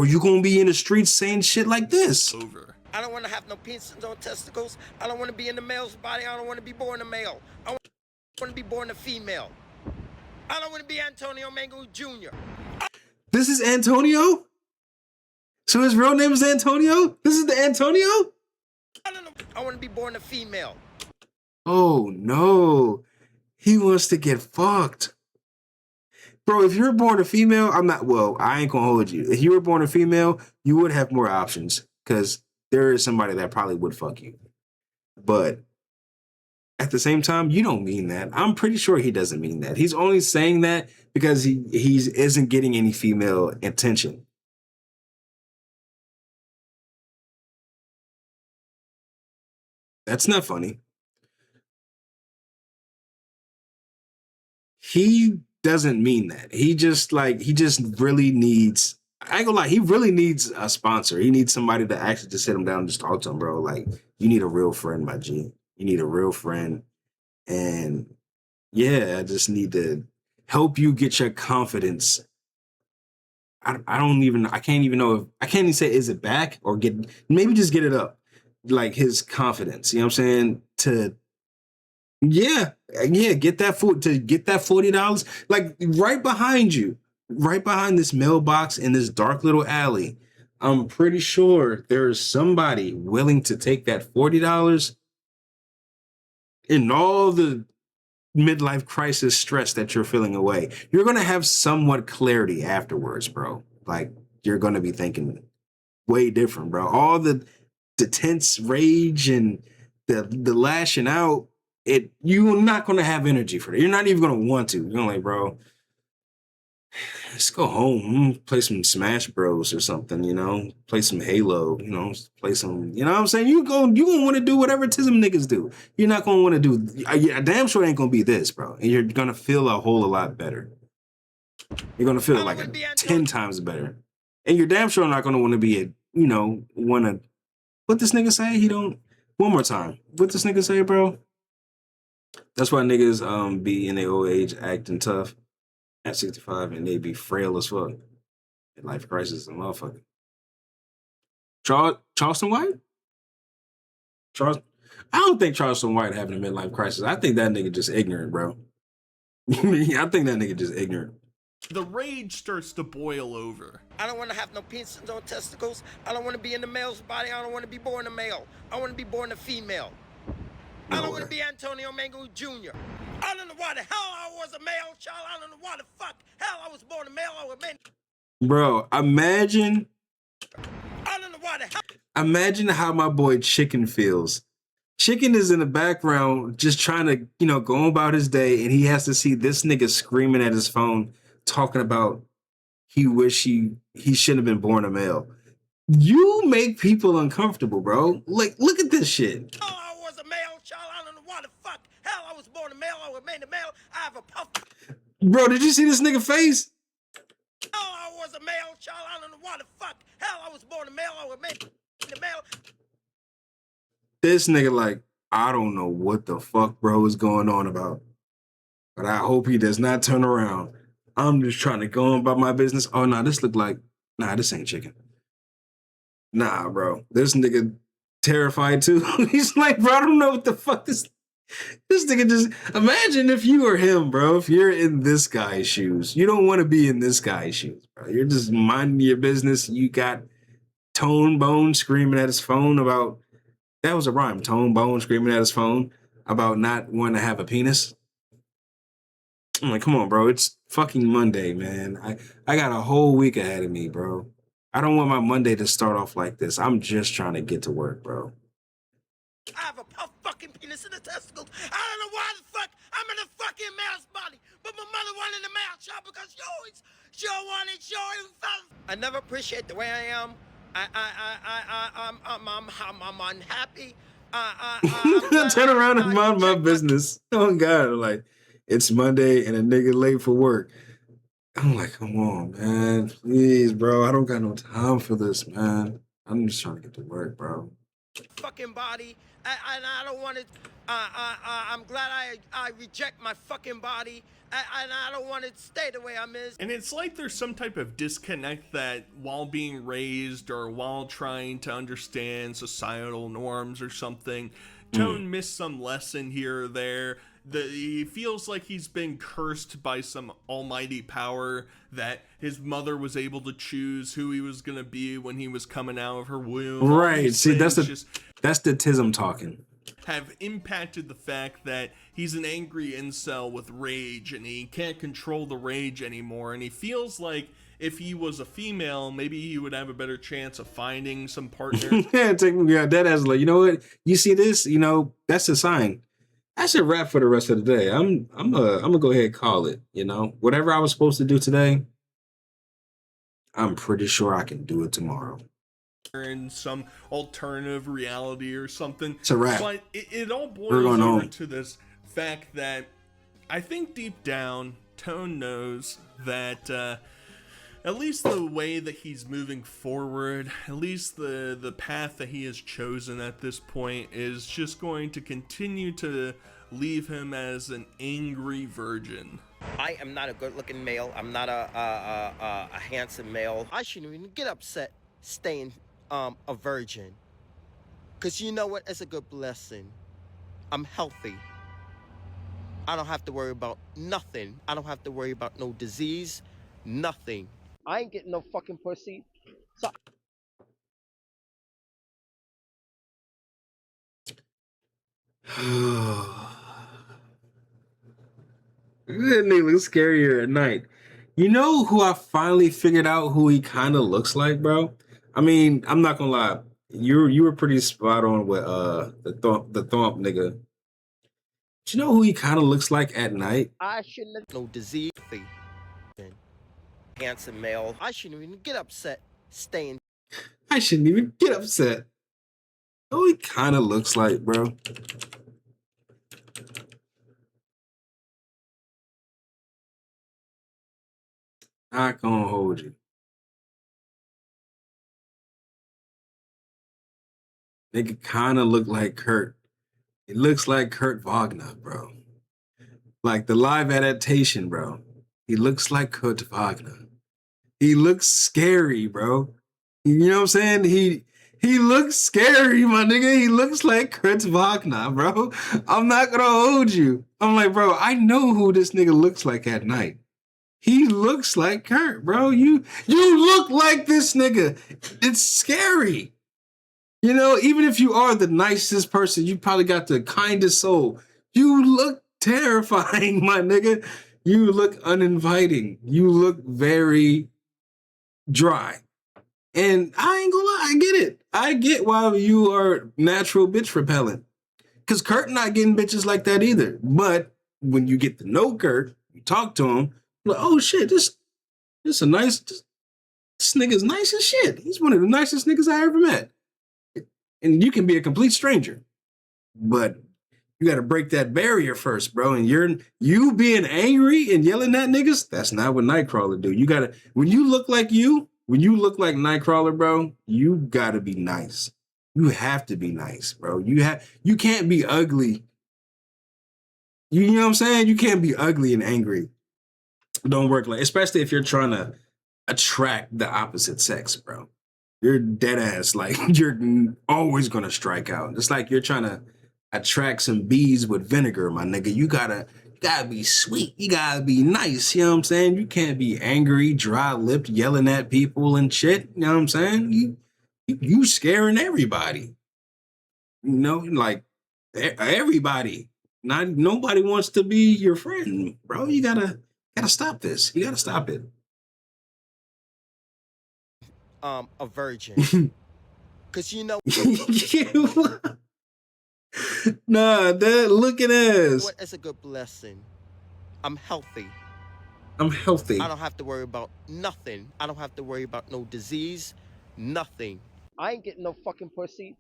you gonna be in the streets saying shit like this. Over. I don't want to have no penis, no testicles. I don't want to be in the male's body. I don't want to be born a male. I want to be born a female. I don't want to be Antonio Mango Jr. This is Antonio? So his real name is Antonio? This is the Antonio? I want to be born a female. Oh no. He wants to get fucked. Bro, if you're born a female, I ain't gonna hold you. If you were born a female, you would have more options because there is somebody that probably would fuck you. But at the same time, you don't mean that. I'm pretty sure he doesn't mean that. He's only saying that because he isn't getting any female attention. That's not funny. He doesn't mean that. He just really needs, I ain't gonna lie, he really needs a sponsor. He needs somebody to actually just sit him down and just talk to him, bro. Like, you need a real friend, my G. You need a real friend. And yeah, I just need to help you get your confidence. I can't even say is it back or maybe just get it up. Like his confidence, you know what I'm saying? Get that $40, like right behind you, right behind this mailbox in this dark little alley. I'm pretty sure there is somebody willing to take that $40 and all the midlife crisis stress that you're feeling away. You're going to have somewhat clarity afterwards, bro. Like you're going to be thinking way different, bro. All the tense rage and the lashing out, you're not going to have energy for that. You're not even going to want to. You're like, bro, let's go home, play some Smash Bros or something, you know, play some Halo, you know, play some, you know what I'm saying? You gonna want to do whatever Tism niggas do. You're not going to want to do, I damn sure ain't going to be this, bro. And you're going to feel a whole lot better. You're going to feel like 10 times better. And you're damn sure not going to want to be what this nigga say? One more time. What this nigga say, bro? That's why niggas be in their old age acting tough at 65 and they be frail as fuck. In life crisis and motherfucker. Charleston White? I don't think Charleston White having a midlife crisis. I think that nigga just ignorant, bro. I think that nigga just ignorant. The rage starts to boil over. I don't want to have no penis, no testicles. I don't want to be in the male's body. I don't want to be born a male. I want to be born a female. I don't want to be Antonio Mango Jr. I don't know why the hell I was a male child. I don't know why the fuck hell I was born a male. Bro, imagine how my boy Chicken feels. Chicken is in the background just trying to, go about his day, and he has to see this nigga screaming at his phone, talking about he wish he shouldn't have been born a male. You make people uncomfortable, bro. Like, look at this shit. Oh, I was a male child. I don't know why the fuck. Hell, I was born a male. I was made a male. I have a puff. Bro, did you see this nigga face? Oh, I was a male child. I don't know why the fuck. Hell, I was born a male. I was made a male. This nigga like, I don't know what the fuck bro is going on about, but I hope he does not turn around. I'm just trying to go about my business. Oh, nah, this ain't Chicken. Nah, bro, this nigga terrified too. He's like, bro, I don't know what the fuck this nigga just, imagine if you were him, bro, if you're in this guy's shoes. You don't want to be in this guy's shoes, bro. You're just minding your business. You got Tonebone screaming at his phone about, that was a rhyme, Tonebone screaming at his phone about not wanting to have a penis. I'm like, come on, bro, it's fucking Monday, man. I got a whole week ahead of me, bro. I don't want my Monday to start off like this. I'm just trying to get to work, bro. I have a puff fucking penis in the testicles. I don't know why the fuck I'm in a fucking male's body, but my mother wanted a male child because she wanted. I never appreciate the way I am. I'm unhappy. Turn around and mind my business. Oh God, like it's Monday and a nigga late for work. I'm like, come on, man, please, bro. I don't got no time for this, man. I'm just trying to get to work, bro. Fucking body, and I don't want it. I'm glad I reject my fucking body, and I don't want it to stay the way I'm is. And it's like there's some type of disconnect that while being raised or while trying to understand societal norms or something, Tone missed some lesson here or there. He feels like he's been cursed by some almighty power, that his mother was able to choose who he was going to be when he was coming out of her womb. Right. See, that's the tism talking. Have impacted the fact that he's an angry incel with rage, and he can't control the rage anymore, and he feels like if he was a female, maybe he would have a better chance of finding some partner. Yeah, that as like, you know what? You see this? That's a sign. That's a wrap for the rest of the day. I'm gonna go ahead and call it. Whatever I was supposed to do today, I'm pretty sure I can do it tomorrow. In some alternative reality or something. It's a wrap. But it all boils over to this fact that I think deep down, Tone knows that at least the way that he's moving forward, at least the path that he has chosen at this point is just going to continue to leave him as an angry virgin. I am not a good-looking male. I'm not a handsome male. I shouldn't even get upset staying a virgin. Because you know what? It's a good blessing. I'm healthy. I don't have to worry about nothing. I don't have to worry about no disease, nothing. I ain't getting no fucking pussy. So That nigga looks scarier at night. You know who I finally figured out who he kind of looks like, bro? I mean, I'm not gonna lie. You were pretty spot on with the thump nigga. Do you know who he kind of looks like at night? I shouldn't have no disease. Handsome male. I shouldn't even get upset staying. I shouldn't even get upset. Oh, he kind of looks like, bro. Not gonna hold you. Nigga kind of look like Kurt. It looks like Kurt Wagner, bro. Like the live adaptation, bro. He looks like Kurt Wagner. He looks scary, bro. You know what I'm saying? He looks scary, my nigga. He looks like Kurt Wagner, bro. I'm not gonna hold you. I'm like, bro, I know who this nigga looks like at night. He looks like Kurt, bro. You look like this nigga. It's scary. Even if you are the nicest person, you probably got the kindest soul. You look terrifying, my nigga. You look uninviting. You look very dry. And I ain't gonna lie, I get it. I get why you are natural bitch repellent. Cause Kurt not getting bitches like that either. But when you get to know Kurt, you talk to him, like, oh shit, this nigga's nice as shit. He's one of the nicest niggas I ever met. And you can be a complete stranger. But you gotta break that barrier first, bro. And you being angry and yelling at niggas, that's not what Nightcrawler do. You gotta, when you look like Nightcrawler, bro, you gotta be nice. You have to be nice, bro. You can't be ugly. You know what I'm saying? You can't be ugly and angry. Don't work like, especially if you're trying to attract the opposite sex, bro. You're dead ass, like you're always gonna strike out. It's like you're trying to attract some bees with vinegar, my nigga. You gotta be sweet. You gotta be nice. You know what I'm saying? You can't be angry, dry-lipped, yelling at people and shit. You know what I'm saying? You scaring everybody. You know, like everybody. Nobody wants to be your friend, bro. You gotta stop this. You gotta stop it. A virgin. Cause you know nah, that looking ass. what is a good blessing? I'm healthy. I don't have to worry about nothing. I don't have to worry about no disease, nothing. I ain't getting no fucking pussy,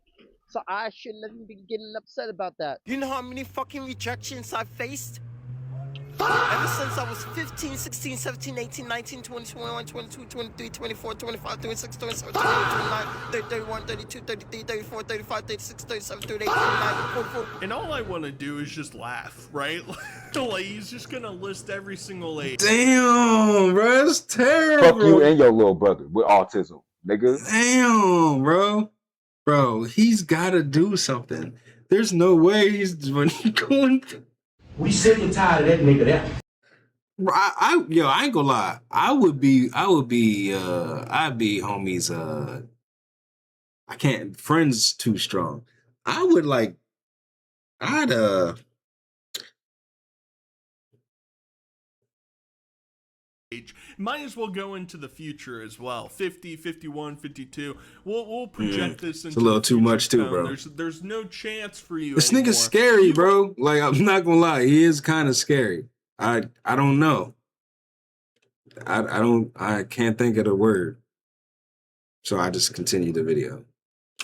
so I shouldn't even be getting upset about that. You know how many fucking rejections I've faced? Ever since I was 15, 16, 17, 18, 19, 20, 21, 22, 23, 24, 25, 26, 27, 28, 29, 30, 31, 32, 33, 34, 35, 36, 37, 38, 39, 44. And all I want to do is just laugh, right? Like, he's just going to list every single age. Damn, bro, that's terrible. Fuck you and your little brother with autism, nigga. Damn, bro. Bro, he's got to do something. There's no way he's going... We sick and tired of that nigga there. I ain't gonna lie. I'd be homies. I can't, friends too strong. Might as well go into the future as well. 50, 51, 52. We'll project this into it's a little too much too, bro. There's no chance for you. This nigga's scary, bro. Like, I'm not gonna lie, he is kind of scary. I don't know. I can't think of the word. So I just continue the video.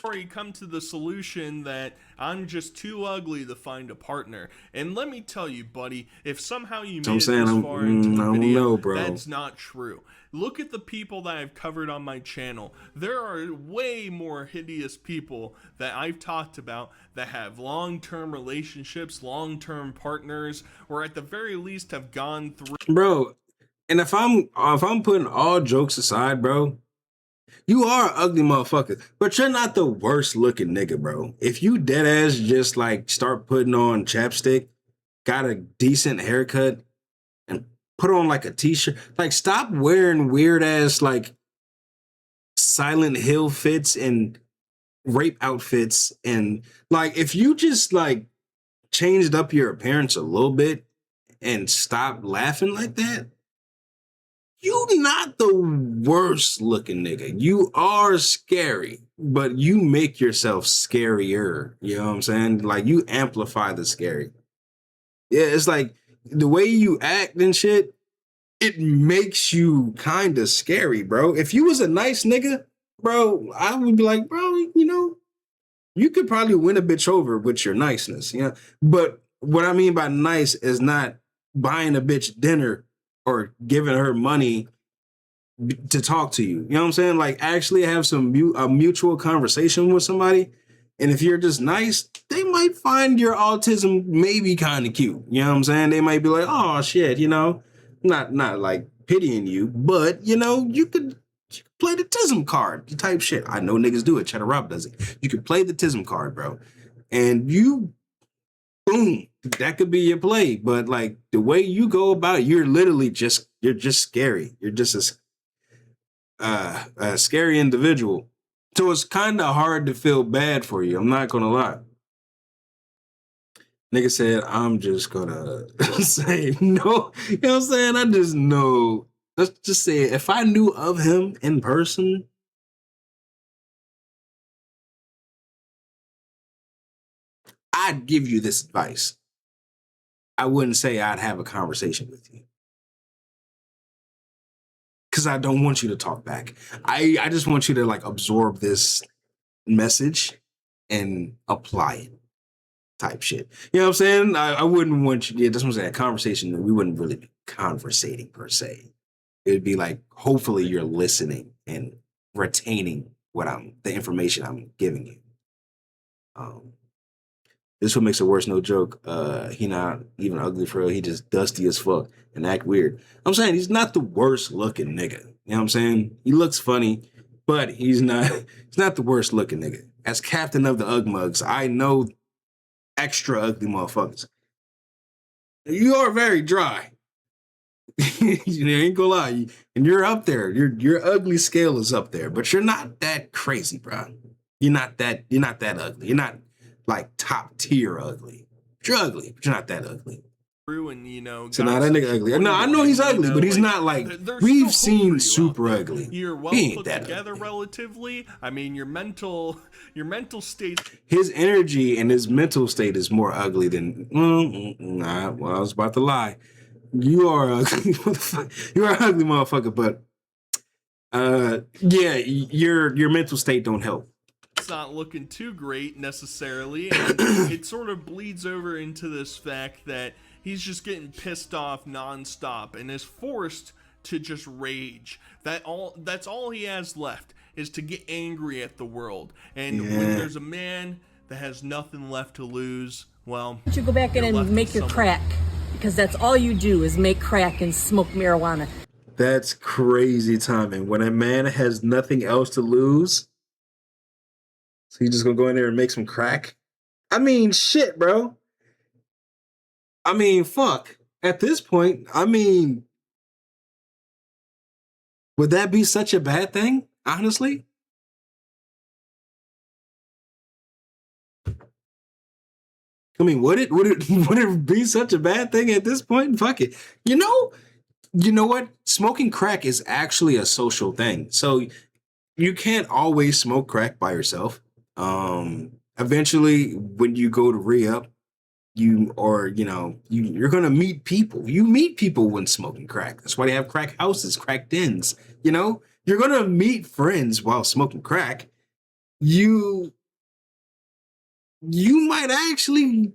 Or you come to the solution that I'm just too ugly to find a partner. And let me tell you, buddy, if somehow you made it this far into the video, that's not true. Look at the people that I've covered on my channel. There are way more hideous people that I've talked about that have long-term relationships, long-term partners, or at the very least have gone through. Bro, and if I'm putting all jokes aside, bro, you are an ugly motherfucker, but you're not the worst looking nigga, bro. If you dead ass just like start putting on chapstick, got a decent haircut, and put on like a t-shirt, like stop wearing weird ass like Silent Hill fits and rape outfits, and like if you just like changed up your appearance a little bit and stop laughing like that, you not the worst looking nigga. You are scary, but you make yourself scarier. You know what I'm saying? Like, you amplify the scary. Yeah, it's like the way you act and shit, it makes you kind of scary, bro. If you was a nice nigga, bro, I would be like, bro, you know, you could probably win a bitch over with your niceness, you know? But what I mean by nice is not buying a bitch dinner or giving her money to talk to you. You know what I'm saying? Like, actually have a mutual conversation with somebody. And if you're just nice, they might find your autism maybe kind of cute. You know what I'm saying? They might be like, oh shit, you know, not like pitying you, but you know, you could play the tism card type shit. I know niggas do it. Cheddar Rob does it. You could play the tism card, bro. And you, boom, that could be your play. But like the way you go about it, you're just scary. You're just a scary individual. So it's kind of hard to feel bad for you. I'm not gonna lie. Nigga said, I'm just gonna say no. You know what I'm saying? I just know let's just say, if I knew of him in person, I'd give you this advice. I wouldn't say I'd have a conversation with you, because I don't want you to talk back. I just want you to like absorb this message and apply it, type shit. You know what I'm saying? I wouldn't want you. Yeah, that's what I'm saying. A conversation, we wouldn't really be conversating per se. It would be like, hopefully you're listening and retaining the information I'm giving you. This what makes it worse, no joke. He not even ugly for real. He just dusty as fuck and act weird. I'm saying he's not the worst looking nigga. You know what I'm saying? He looks funny, but he's not the worst looking nigga. As captain of the Ugmugs, I know extra ugly motherfuckers. You are very dry. You ain't gonna lie. And you're up there. Your ugly scale is up there, but you're not that crazy, bro. You're not that ugly. You're not like top tier ugly. You're ugly, but you're not that ugly. And, you know, so now that nigga ugly. No, I know he's ugly, but he's not like we've seen super ugly. You're well put together relatively. I mean, your mental state. His energy and his mental state is more ugly than. Nah, well, I was about to lie. You are ugly. You are an ugly motherfucker, but yeah, your mental state don't help. It's not looking too great necessarily, and it sort of bleeds over into this fact that he's just getting pissed off nonstop and is forced to just rage. That's all he has left, is to get angry at the world. And when there's a man that has nothing left to lose, well, you go back in and make your crack, because that's all you do is make crack and smoke marijuana. That's crazy timing. When a man has nothing else to lose, so you just gonna go in there and make some crack? I mean, shit, bro. I mean, fuck. At this point, I mean, would that be such a bad thing? Honestly? I mean, would it be such a bad thing at this point? Fuck it. You know what? Smoking crack is actually a social thing. So you can't always smoke crack by yourself. Eventually, when you go to re-up, you're gonna meet people. You meet people when smoking crack. That's why they have crack houses, crack dens. You know, you're gonna meet friends while smoking crack. You might actually,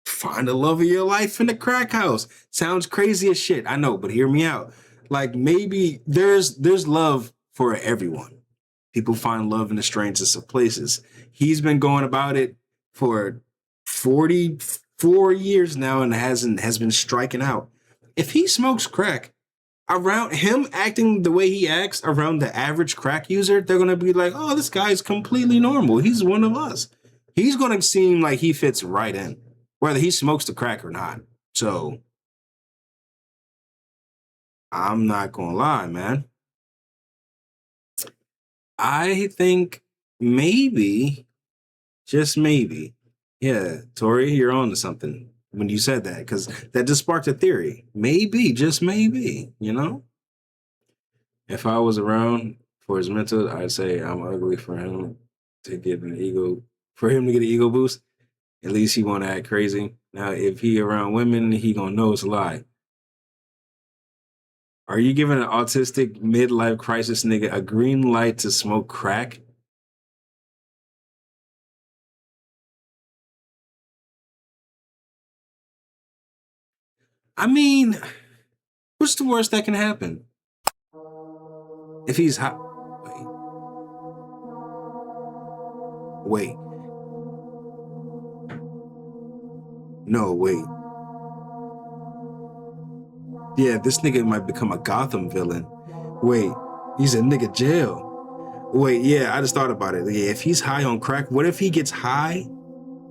find the love of your life in the crack house. Sounds crazy as shit, I know, but hear me out. Like, maybe there's love for everyone. People find love in the strangest of places. He's been going about it for 44 years now and has been striking out. If he smokes crack, around him acting the way he acts around the average crack user, they're going to be like, oh, this guy's completely normal. He's one of us. He's going to seem like he fits right in, whether he smokes the crack or not. So I'm not going to lie, man. I think maybe, just maybe, yeah, Tori, you're on to something when you said that, because that just sparked a theory. Maybe, just maybe, If I was around for his mental, I'd say I'm ugly for him to get an ego, for him to get an ego boost. At least he won't act crazy. Now, if he around women, he gonna know it's a lie. Are you giving an autistic midlife crisis nigga a green light to smoke crack? I mean, what's the worst that can happen? If he's hot. Wait. No, wait. Yeah, this nigga might become a Gotham villain. Wait, he's a nigga jail. Wait, yeah, I just thought about it. Yeah, if he's high on crack, what if he gets high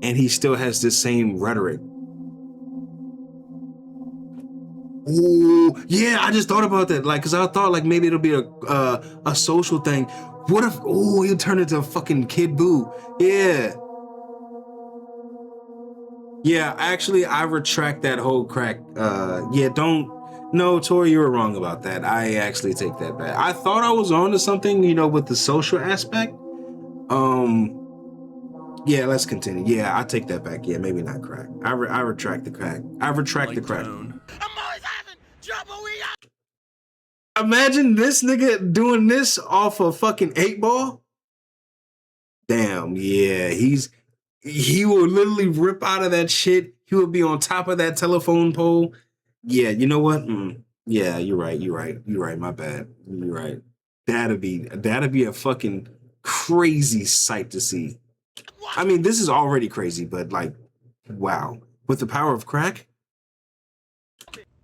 and he still has this same rhetoric? Ooh, yeah, I just thought about that. Like, cause I thought like maybe it'll be a social thing. What if, he'll turn into a fucking Kid Boo? Yeah. Yeah, actually, I retract that whole crack. Yeah, don't No, Tori, you were wrong about that. I actually take that back. I thought I was on to something, you know, with the social aspect. Yeah, let's continue. Yeah, I take that back. Yeah, maybe not crack. I retract the crack. I retract the crack. Tone. I'm always having trouble with y'all. Imagine this nigga doing this off a fucking 8-ball. Damn, yeah, he will literally rip out of that shit. He will be on top of that telephone pole. Yeah, you know what? Yeah, you're right. You're right. You're right. My bad. You're right. That'd be a fucking crazy sight to see. I mean, this is already crazy, but like, wow. With the power of crack?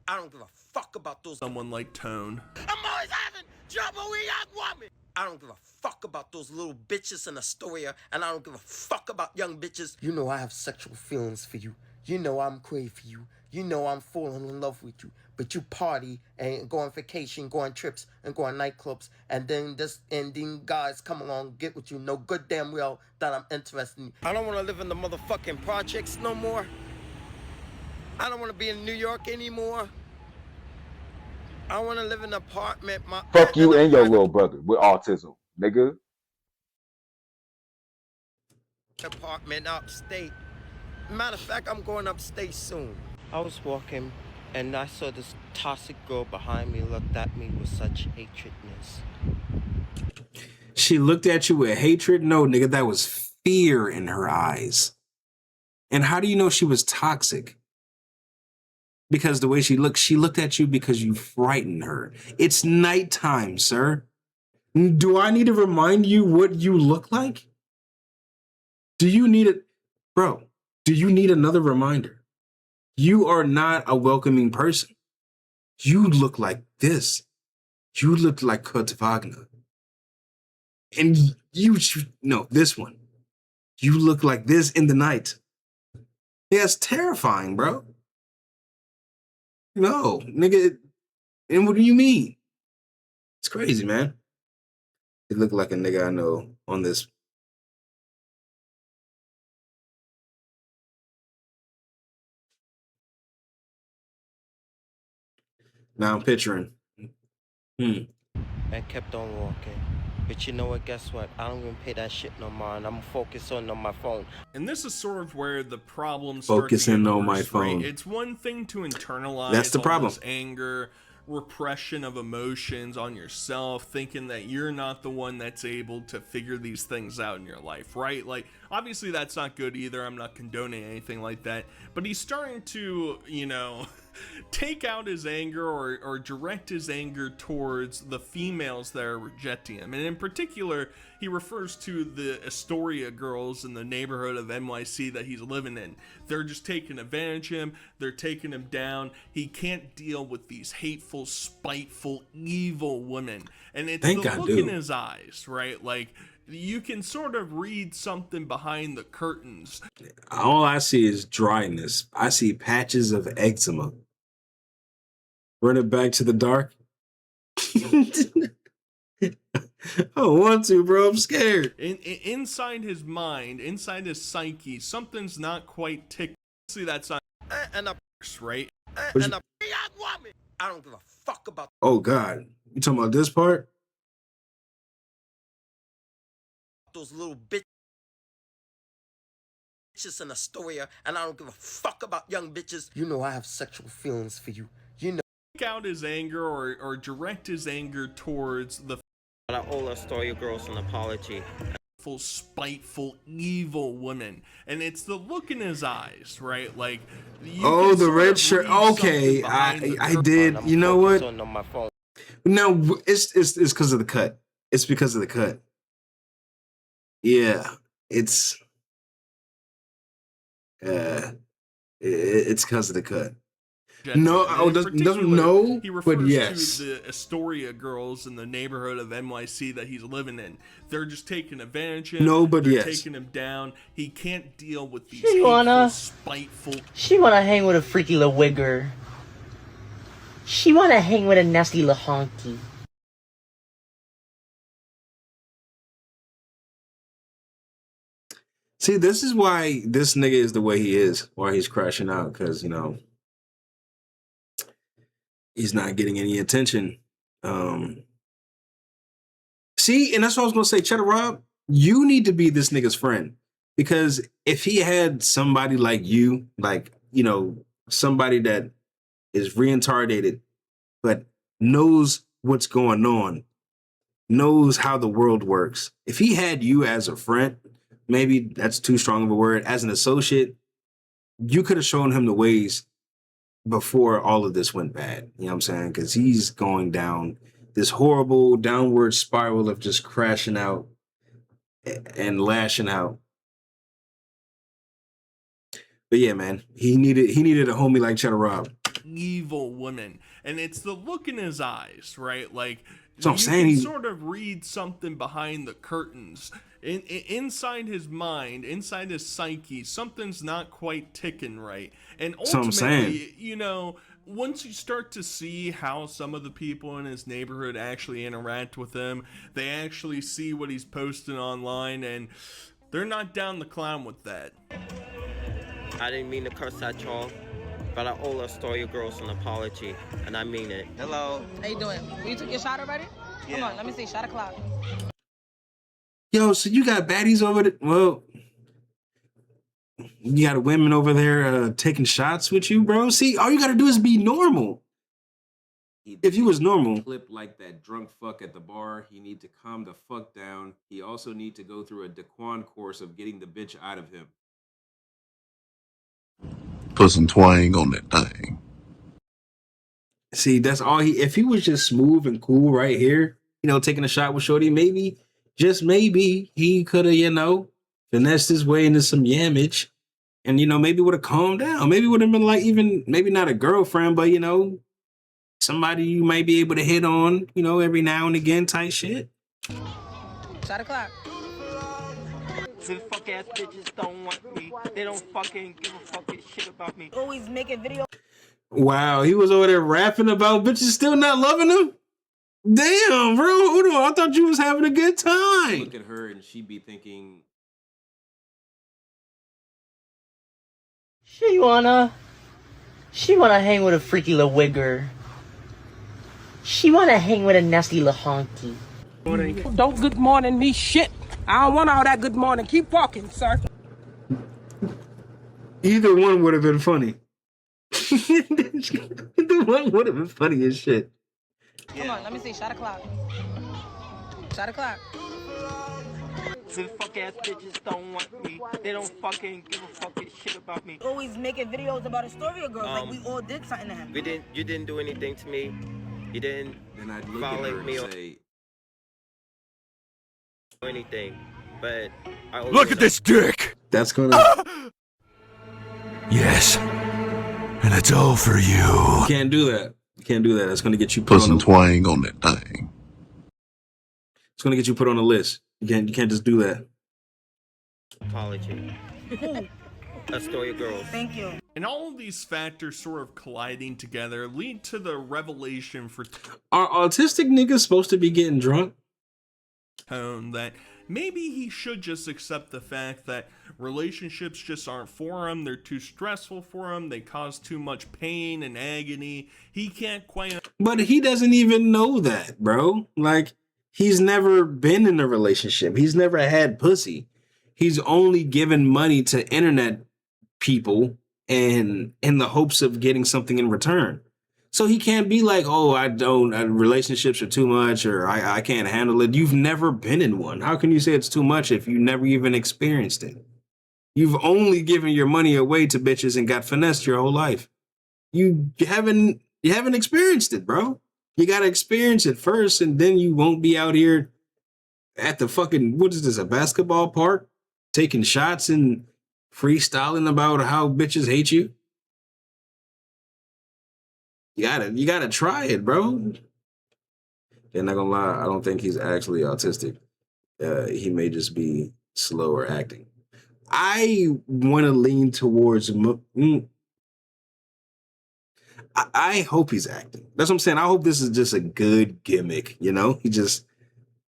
I don't give a fuck about those. Someone like Tone. I'm always having trouble with young women. I don't give a fuck about those little bitches in Astoria, and I don't give a fuck about young bitches. You know I have sexual feelings for you. You know I'm crazy for you. You know I'm falling in love with you. But you party and go on vacation, go on trips, and go on nightclubs, and then guys come along, get with you, know good damn well that I'm interested in you. I don't want to live in the motherfucking projects no more. I don't want to be in New York anymore. I want to live in an apartment. Fuck you and your little brother with autism, nigga. Apartment upstate. Matter of fact, I'm going upstate soon. I was walking and I saw this toxic girl behind me looked at me with such hatredness. She looked at you with hatred? No, nigga, that was fear in her eyes. And how do you know she was toxic? Because the way she looked at you because you frightened her. It's nighttime, sir. Do I need to remind you what you look like? Do you need it? Bro, do you need another reminder? You are not a welcoming person. You look like this. You look like Kurt Wagner. And no, this one. You look like this in the night. Yeah, it's terrifying, bro. No, nigga. And what do you mean? It's crazy, man. It looked like a nigga I know on this. Now I'm picturing. And kept on walking. But you know what? Guess what? I don't even pay that shit no more, and I'm focused on my phone. And this is sort of where the problems start Focusing to get on my worse, phone. right? It's one thing to internalize That's the all problem. this anger, repression of emotions on yourself, thinking that you're not the one that's able to figure these things out in your life, right? Like, obviously that's not good either. I'm not condoning anything like that. But he's starting to, you know, take out his anger or direct his anger towards the females that are rejecting him. And in particular, he refers to the Astoria girls in the neighborhood of NYC that he's living in. They're just taking advantage of him. They're taking him down. He can't deal with these hateful, spiteful, evil women. And it's the look in his eyes, right? Like, you can sort of read something behind the curtains. All I see is dryness. I see patches of eczema. Run it back to the dark. I don't want to, bro. I'm scared. Inside his mind, inside his psyche, something's not quite ticking. See, that's not right. And a young woman. I don't give a fuck about. Oh God, you talking about this part? Those little bitches in Astoria, and I don't give a fuck about young bitches. You know I have sexual feelings for you. You know. Take out his anger or direct his anger towards the all Astoria girls an apology. Full, spiteful, evil woman, and it's the look in his eyes, right? Like, oh, the red shirt. Okay, I did. You know what? No, it's because of the cut. It's because of the cut. Yeah, it's because of the cut. No, doesn't know, he refers but yes. to the Astoria girls in the neighborhood of NYC that he's living in. They're just taking advantage of him. No, but they're yes. taking him down. He can't deal with these spiteful. She wanna hang with a freaky little wigger. She wanna hang with a nasty little honky. See, this is why this nigga is the way he is, why he's crashing out, because, you know, He's not getting any attention. See, and that's what I was gonna say, Cheddar Rob, you need to be this nigga's friend. Because if he had somebody like you, like, you know, somebody that is reincarnated, but knows what's going on, knows how the world works. If he had you as a friend, maybe that's too strong of a word, as an associate, you could have shown him the ways before all of this went bad. You know what I'm saying? Because he's going down this horrible downward spiral of just crashing out and lashing out. But yeah, man, he needed a homie like Cheddar Rob. Evil woman, and it's the look in his eyes, right? Like, so I'm saying, you can sort of read something behind the curtains. Inside his mind, inside his psyche, something's not quite ticking right. And ultimately, you know, once you start to see how some of the people in his neighborhood actually interact with him, they actually see what he's posting online, and they're not down the clown with that. I didn't mean to curse at y'all, but I owe Astoria girls an apology, and I mean it. Hello. How you doing? You took your shot already? Yeah. Come on, let me see. Shot o'clock. Yo, so you got baddies over there? Well, you got women over there taking shots with you, bro? See, all you got to do is be normal. If you was normal. Clip like that drunk fuck at the bar, he need to calm the fuck down. He also need to go through a Daquan course of getting the bitch out of him. Put some twang on that thing. See, that's all if he was just smooth and cool right here, you know, taking a shot with Shorty, maybe, just maybe, he could have, you know, finessed his way into some yamage and, you know, maybe would have calmed down. Maybe would have been like, even, maybe not a girlfriend, but, you know, somebody you might be able to hit on, you know, every now and again type shit. Shot o'clock. Them fuck ass bitches don't want me. They don't fucking give a fucking shit about me. Always making videos. Wow, he was over there rapping about bitches still not loving him? Damn, bro, hold on. I thought you was having a good time. Look at her and she be thinking, She wanna hang with a freaky little wigger. She wanna hang with a nasty little honky. Don't good morning me shit. I don't want all that good morning. Keep walking, sir. either one would have been funny. Either one would have been funny as shit. Come on, let me see. Shot o'clock. Shot o'clock. Them fuck ass bitches don't want me. They don't fucking give a fucking shit about me. Always making videos about Astoria girls like we all did something to him. You didn't do anything to me. You didn't violate me or anything. But I look at this dick. That's gonna. Yes, and it's all for you. You can't do that. You can't do that. That's gonna get you put some twang on that thing. It's gonna get you put on a list. You can't just do that. Apology. Astoria girls. Thank you. And all of these factors sort of colliding together lead to the revelation for Are autistic niggas supposed to be getting drunk? Tone that maybe he should just accept the fact that relationships just aren't for him. They're too stressful for him. They cause too much pain and agony. He can't quite. But he doesn't even know that, bro. Like, he's never been in a relationship. He's never had pussy. He's only given money to internet people and in the hopes of getting something in return. So he can't be like, oh, relationships are too much, or I can't handle it. You've never been in one. How can you say it's too much if you never even experienced it? You've only given your money away to bitches and got finessed your whole life. You haven't experienced it, bro. You gotta experience it first, and then you won't be out here at the fucking, what is this, a basketball park, taking shots and freestyling about how bitches hate you. You gotta try it, bro. And not gonna lie, I don't think he's actually autistic. He may just be slower acting. I want to lean towards. I hope he's acting. That's what I'm saying. I hope this is just a good gimmick. You know, he just,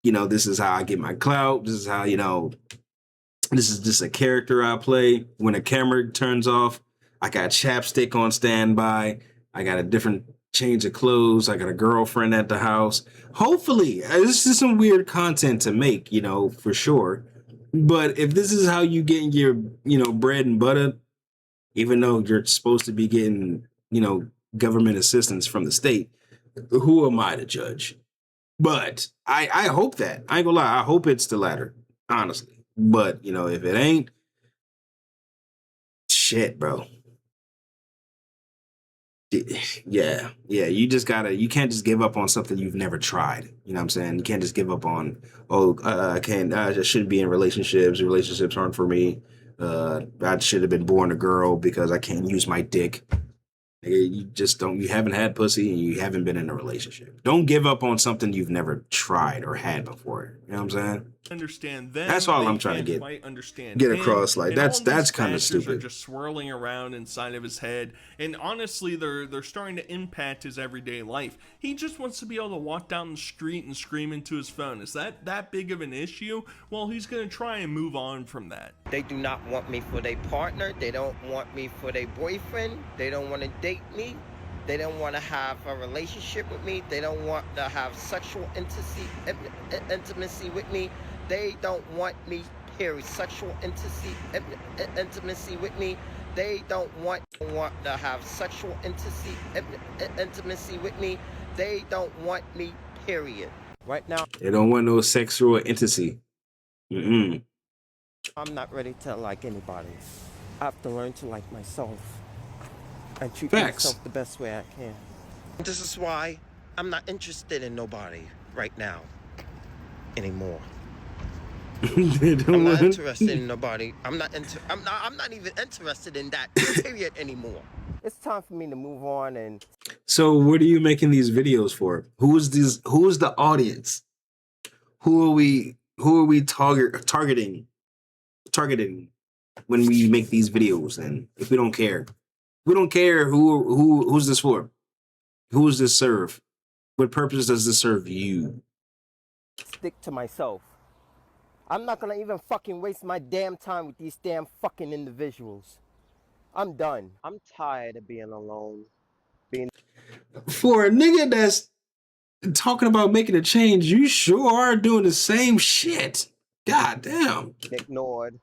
you know, this is how I get my clout. This is how, you know, this is just a character I play. When a camera turns off, I got chapstick on standby. I got a different change of clothes. I got a girlfriend at the house. Hopefully, this is some weird content to make, you know, for sure. But if this is how you get your, you know, bread and butter, even though you're supposed to be getting, you know, government assistance from the state, who am I to judge? But I hope that. I ain't gonna lie, I hope it's the latter, honestly. But, you know, if it ain't, shit, bro. Yeah, you just gotta, you can't just give up on something you've never tried. You know what I'm saying? You can't just give up on, I shouldn't be in relationships. Relationships aren't for me. I should have been born a girl because I can't use my dick. You just don't, you haven't had pussy and you haven't been in a relationship. Don't give up on something you've never tried or had before. You know what I'm saying? Understand them. That's all they I'm trying to can't quite get him, across. Like and that's all these kind of factors stupid. are just swirling around inside of his head, and honestly, they're starting to impact his everyday life. He just wants to be able to walk down the street and scream into his phone. Is that big of an issue? Well, he's gonna try and move on from that. They do not want me for their partner. They don't want me for their boyfriend. They don't want to date me. They don't want to have a relationship with me. They don't want to have sexual intimacy with me. They don't want me, period. Sexual intimacy with me. They don't want to have sexual intimacy with me. They don't want me, period. Right now, They don't want no sexual intimacy. I'm not ready to like anybody. I have to learn to like myself and treat Facts. myself the best way I can. this is why I'm not interested in nobody right now anymore. I'm not interested in nobody. I'm not even interested in that period anymore. It's time for me to move on. And So what are you making these videos for? Who's the audience? Who are we targeting when we make these videos? And if we don't care who's this for? Who does this serve? What purpose does this serve you? stick to myself. I'm not gonna even fucking waste my damn time with these damn fucking individuals. I'm done. I'm tired of being alone. For a nigga that's talking about making a change, you sure are doing the same shit. God damn. Ignored.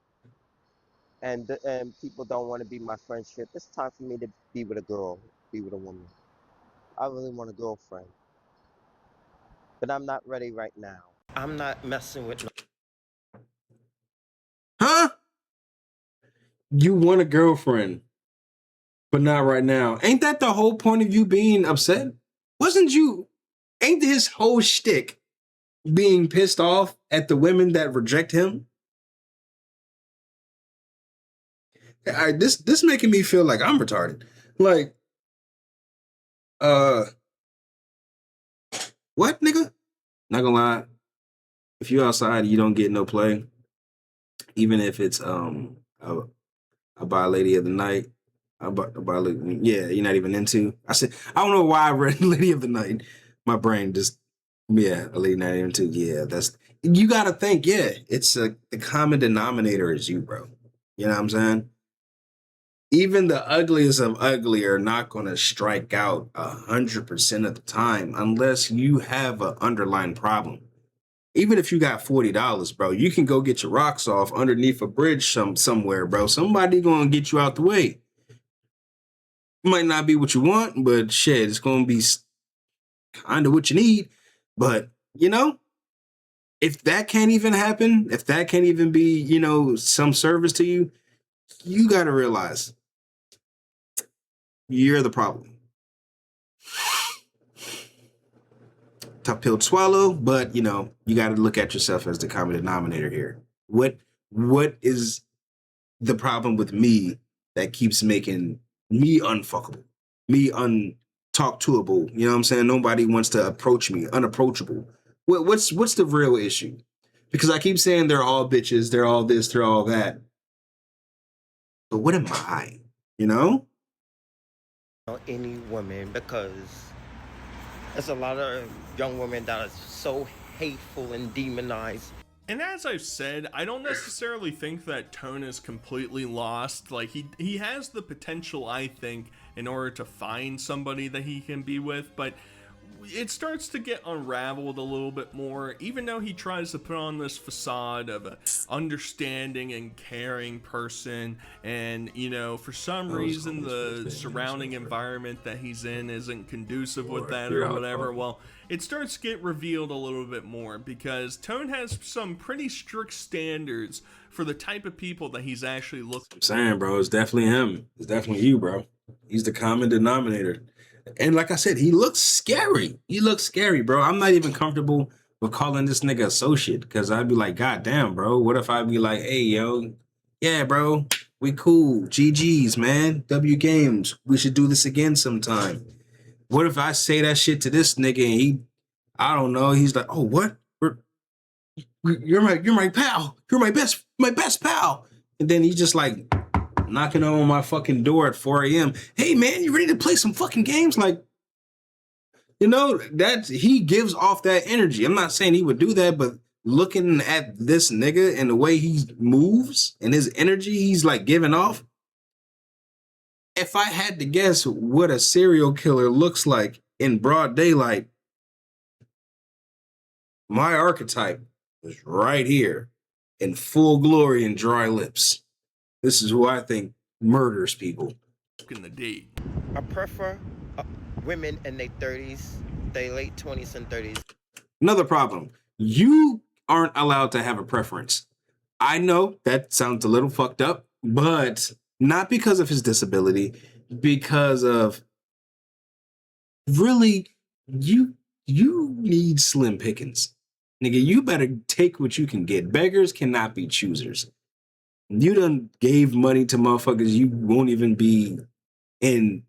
And people don't want to be my friendship. It's time for me to be with a girl, be with a woman. I really want a girlfriend. But I'm not ready right now. I'm not messing with no. Huh? You want a girlfriend, but not right now. Ain't that the whole point of you being upset? Ain't his whole shtick being pissed off at the women that reject him? This making me feel like I'm retarded. Like, what, nigga? Not gonna lie. If you outside, you don't get no play. Even if it's a bi lady of the night. Yeah, you're not even into. I don't know why I read Lady of the Night. My brain just, yeah, a lady not into. Yeah, you gotta think. Yeah, it's the common denominator is you, bro. You know what I'm saying? Even the ugliest of ugly are not gonna strike out 100% of the time unless you have an underlying problem. Even if you got $40, bro, you can go get your rocks off underneath a bridge somewhere, bro. Somebody gonna get you out the way. Might not be what you want, but shit, it's gonna be kind of what you need. But you know, if that can't even happen, if that can't even be, you know, some service to you, you gotta realize you're the problem. Tough pill to swallow, but you know, you gotta look at yourself as the common denominator here. What is the problem with me that keeps making me unfuckable, me untalk toable? You know what I'm saying? Nobody wants to approach me, unapproachable. What's the real issue? Because I keep saying they're all bitches, they're all this, they're all that. But what am I? You know? Any woman, because there's a lot of young women that are so hateful and demonized. And as I've said, I don't necessarily think that Tone is completely lost. Like, he has the potential, I think, in order to find somebody that he can be with. But it starts to get unraveled a little bit more, even though he tries to put on this facade of a understanding and caring person, and you know, for some reason the surrounding environment that he's in isn't conducive with that or whatever. Well, it starts to get revealed a little bit more, because Tone has some pretty strict standards for the type of people that he's actually looking. I'm saying, bro, it's definitely him. It's definitely you, bro. He's the common denominator. And like I said, he looks scary. He looks scary, bro. I'm not even comfortable with calling this nigga associate, because I'd be like, God damn, bro. What if I'd be like, hey, yo, yeah, bro, we cool. GG's, man. W games. We should do this again sometime. What if I say that shit to this nigga and he, I don't know, he's like, oh, what? You're my pal. You're my best pal. And then he's just like knocking on my fucking door at 4 a.m. Hey man, you ready to play some fucking games? Like, you know, that he gives off that energy. I'm not saying he would do that, but looking at this nigga and the way he moves and his energy he's like giving off, if I had to guess what a serial killer looks like in broad daylight, my archetype is right here in full glory and dry lips. This is who I think murders people. In the date. I prefer women in their 30s, their late 20s and 30s. Another problem. You aren't allowed to have a preference. I know that sounds a little fucked up, but not because of his disability, because of really, you need slim pickings. Nigga, you better take what you can get. Beggars cannot be choosers. You done gave money to motherfuckers you won't even be in,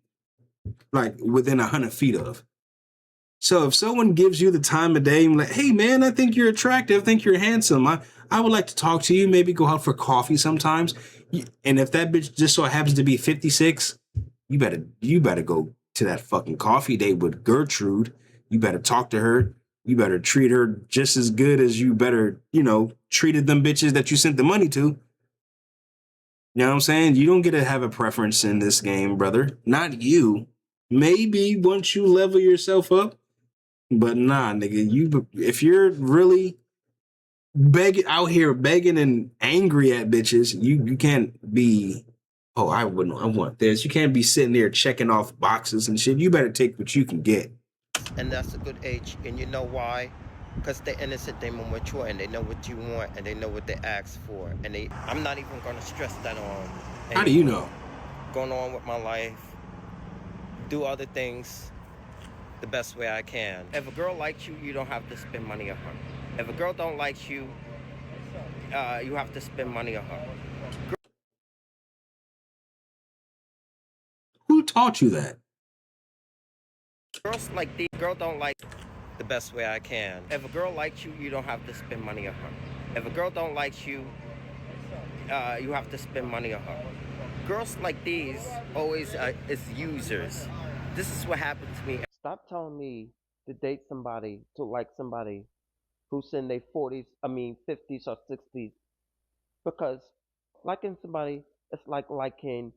like, within 100 feet of. So if someone gives you the time of day and like, hey man, I think you're attractive, I think you're handsome, I would like to talk to you, maybe go out for coffee sometimes. And if that bitch just so happens to be 56, you better go to that fucking coffee date with Gertrude. You better talk to her. You better treat her just as good as you better, you know, treated them bitches that you sent the money to. You know what I'm saying? You don't get to have a preference in this game, brother. Not you. Maybe once you level yourself up, but nah, nigga. If you're really out here begging and angry at bitches, you can't be, oh, I want this. You can't be sitting there checking off boxes and shit. You better take what you can get. And that's a good age, and you know why? Because they're innocent, they're more mature, and they know what you want, and they know what they ask for. And I'm not even going to stress that on. How do you know? Going on with my life, do other things the best way I can. If a girl likes you, you don't have to spend money on her. If a girl don't like you, you have to spend money on her. Who taught you that? Girls like the girl don't like the best way I can. If a girl likes you, you don't have to spend money on her. If a girl don't like you, you have to spend money on her. Girls like these always is users. This is what happened to me. Stop telling me to date somebody, to like somebody who's in their 40s, 50s or 60s. Because liking somebody, it's like liking,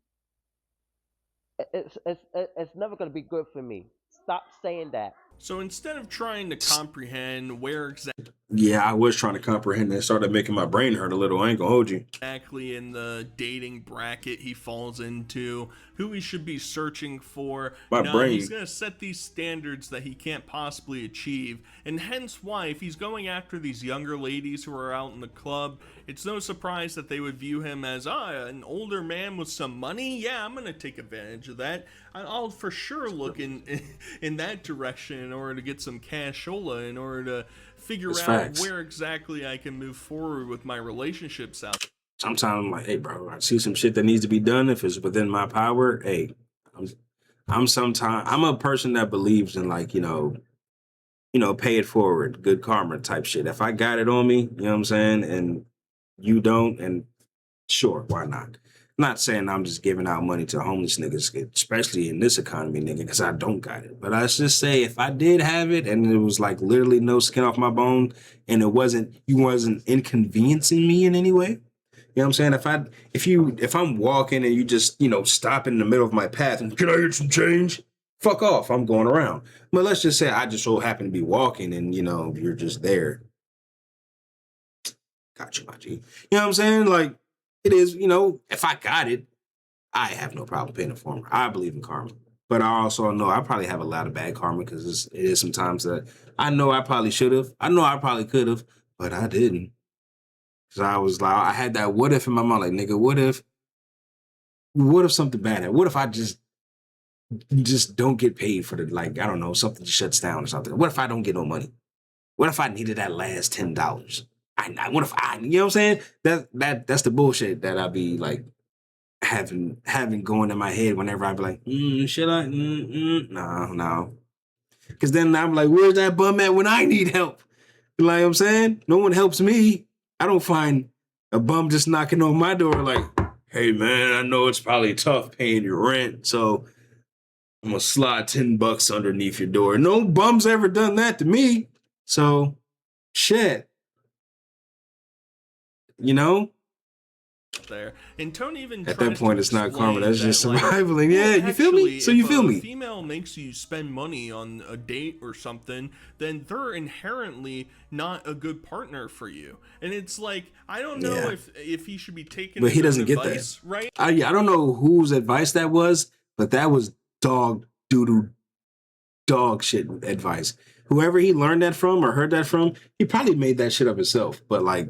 it's never going to be good for me. Stop saying that. So instead of trying to comprehend where exactly... Yeah, I was trying to comprehend that. It started making my brain hurt a little. I ain't gonna hold you. Exactly in the dating bracket he falls into, who he should be searching for. He's going to set these standards that he can't possibly achieve. And hence why, if he's going after these younger ladies who are out in the club, it's no surprise that they would view him as, an older man with some money. Yeah, I'm going to take advantage of that. I'll for sure look in that direction in order to get some cashola, in order to figure out where exactly I can move forward with my relationships out. Sometimes I'm like, hey, bro, I see some shit that needs to be done. If it's within my power, hey, I'm a person that believes in, like, you know, pay it forward, good karma type shit. If I got it on me, you know what I'm saying, and you don't, and sure, why not? I'm not saying I'm just giving out money to homeless niggas, especially in this economy, nigga, because I don't got it. But I just say, if I did have it and it was like literally no skin off my bone, and you wasn't inconveniencing me in any way, You know what I'm saying? If I'm walking and you just, stop in the middle of my path and can I get some change? Fuck off. I'm going around. But let's just say I just so happen to be walking and, you're just there. Got you, my G. You know what I'm saying? Like, it is, if I got it, I have no problem paying it forward. I believe in karma. But I also know I probably have a lot of bad karma because it is sometimes that I know I probably should have. I know I probably could have, but I didn't. Because I was like, I had that what if in my mind, like, nigga, what if something bad happened? What if I just don't get paid for like, I don't know, something shuts down or something? What if I don't get no money? What if I needed that last $10? What if you know what I'm saying? That's the bullshit that I be like having going in my head whenever I be like, should I? No. Because then I'm like, where's that bum at when I need help? You know what I'm saying? No one helps me. I don't find a bum just knocking on my door like, hey man, I know it's probably tough paying your rent, so I'm gonna slide $10 underneath your door. No bum's ever done that to me. So shit. There. And Tone even at that point, it's not karma. That's just surviving. Yeah, you feel me? So you feel me? If a female makes you spend money on a date or something, then they're inherently not a good partner for you. And it's like, I don't know if he should be taking. But he doesn't get advice, that, right? I don't know whose advice that was, but that was dog shit advice. Whoever he learned that from or heard that from, he probably made that shit up himself. But like,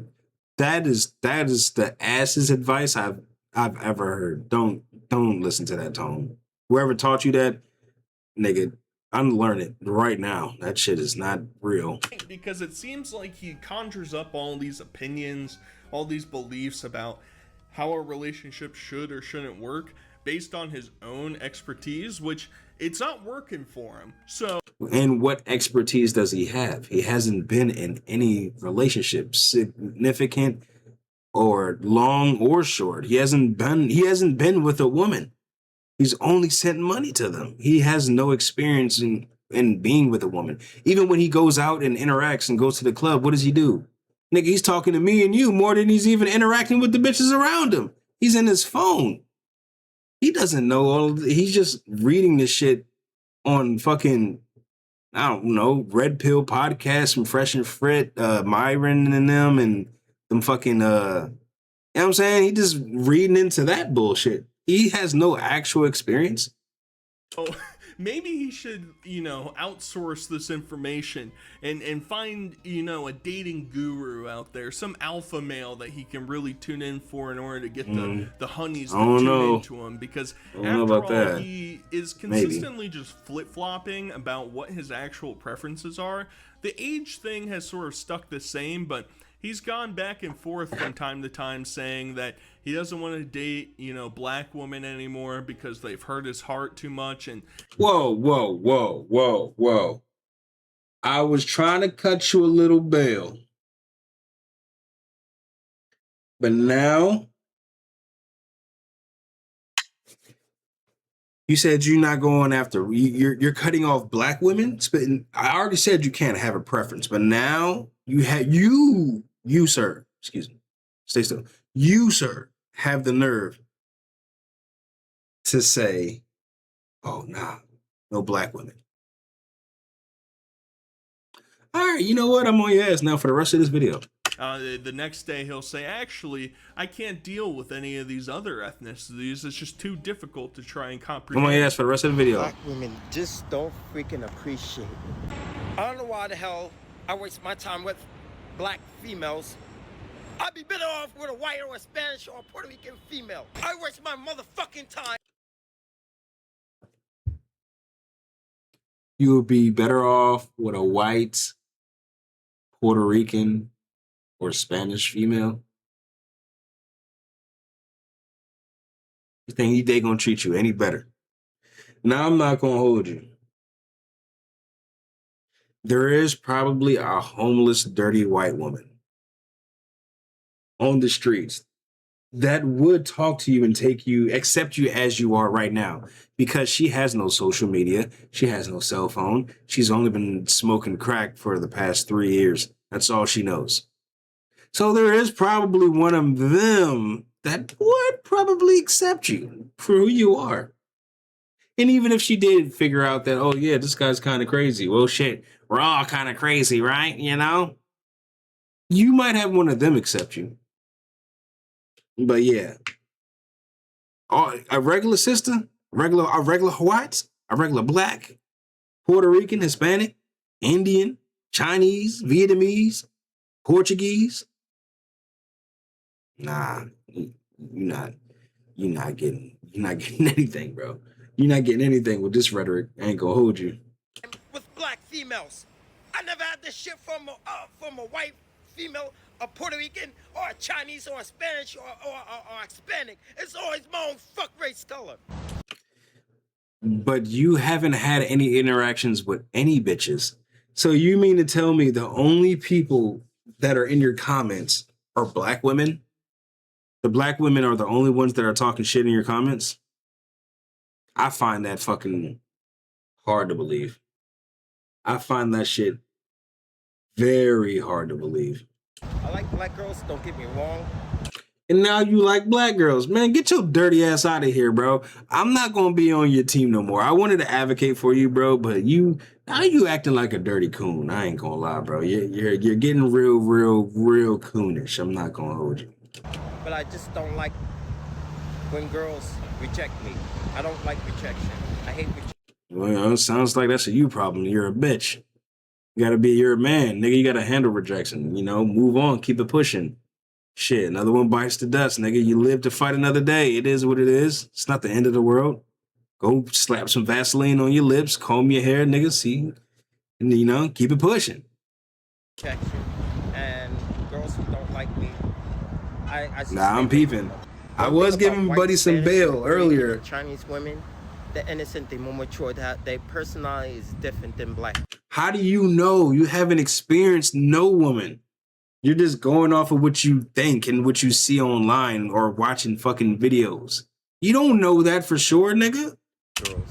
that is the ass's advice I've ever heard. Don't listen to that, Tone. Whoever taught you that, nigga, unlearn it right now. That shit is not real. Because it seems like he conjures up all these opinions, all these beliefs about how a relationship should or shouldn't work based on his own expertise, which it's not working for him. So, and what expertise does he have? He hasn't been in any relationship, significant or long or short. He hasn't been with a woman. He's only sent money to them. He has no experience in being with a woman. Even when he goes out and interacts and goes to the club, what does he do? Nigga, he's talking to me and you more than he's even interacting with the bitches around him. He's in his phone. He doesn't know he's just reading this shit on fucking, I don't know, Red Pill podcast from Fresh and Fit, Myron and them and them fucking, you know what I'm saying? He just reading into that bullshit. He has no actual experience. Oh, maybe he should, outsource this information and find, a dating guru out there, some alpha male that he can really tune in for in order to get the honeys to tune into him. Because after all, he is consistently just flip-flopping about what his actual preferences are. The age thing has sort of stuck the same, but he's gone back and forth from time to time saying that he doesn't want to date, black women anymore because they've hurt his heart too much. And whoa. I was trying to cut you a little bail. But now you said you're not going after, you're cutting off black women. I already said you can't have a preference, but now you sir, excuse me, stay still. You, sir, have the nerve to say, oh, nah, no black women. All right, you know what? I'm on your ass now for the rest of this video. The next day he'll say, actually, I can't deal with any of these other ethnicities. It's just too difficult to try and comprehend. I'm on your ass for the rest of the video. Black women just don't freaking appreciate it. I don't know why the hell I waste my time with black females. I'd be better off with a white or a Spanish or a Puerto Rican female. I waste my motherfucking time. You would be better off with a white, Puerto Rican, or Spanish female? You think they gonna treat you any better? Now, I'm not gonna hold you. There is probably a homeless, dirty white woman on the streets that would talk to you and accept you as you are right now, because she has no social media. She has no cell phone. She's only been smoking crack for the past 3 years. That's all she knows. So there is probably one of them that would probably accept you for who you are. And even if she did figure out that, oh yeah, this guy's kind of crazy. Well, shit, we're all kind of crazy, right? You know? You might have one of them accept you. But yeah. A regular sister, a regular white, a regular black, Puerto Rican, Hispanic, Indian, Chinese, Vietnamese, Portuguese. Nah, you're not getting anything, bro. You're not getting anything with this rhetoric. I ain't gonna hold you. With black females, I never had this shit from a white female, a Puerto Rican, or a Chinese, or a Spanish, or Hispanic. It's always my own fuck race color. But you haven't had any interactions with any bitches. So you mean to tell me the only people that are in your comments are black women? The black women are the only ones that are talking shit in your comments? I find that fucking hard to believe. I find that shit very hard to believe. I like black girls, don't get me wrong. And now you like black girls. Man, get your dirty ass out of here, bro. I'm not going to be on your team no more. I wanted to advocate for you, bro, but now you acting like a dirty coon. I ain't going to lie, bro. You're getting real coonish. I'm not going to hold you. But I just don't like when girls reject me. I don't like rejection. I hate rejection. Well, it sounds like that's a you problem. You're a bitch. You're a man. Nigga, you got to handle rejection. You know, move on. Keep it pushing. Shit, another one bites the dust, nigga. You live to fight another day. It is what it is. It's not the end of the world. Go slap some Vaseline on your lips, comb your hair, nigga. See, and you know, keep it pushing. Rejection. And girls who don't like me, I'm peeping. I was giving Buddy some bail earlier. Chinese women, they're innocent, they're more mature, their personality is different than black. How do you know? You haven't experienced no woman. You're just going off of what you think and what you see online or watching fucking videos. You don't know that for sure, nigga. Girls.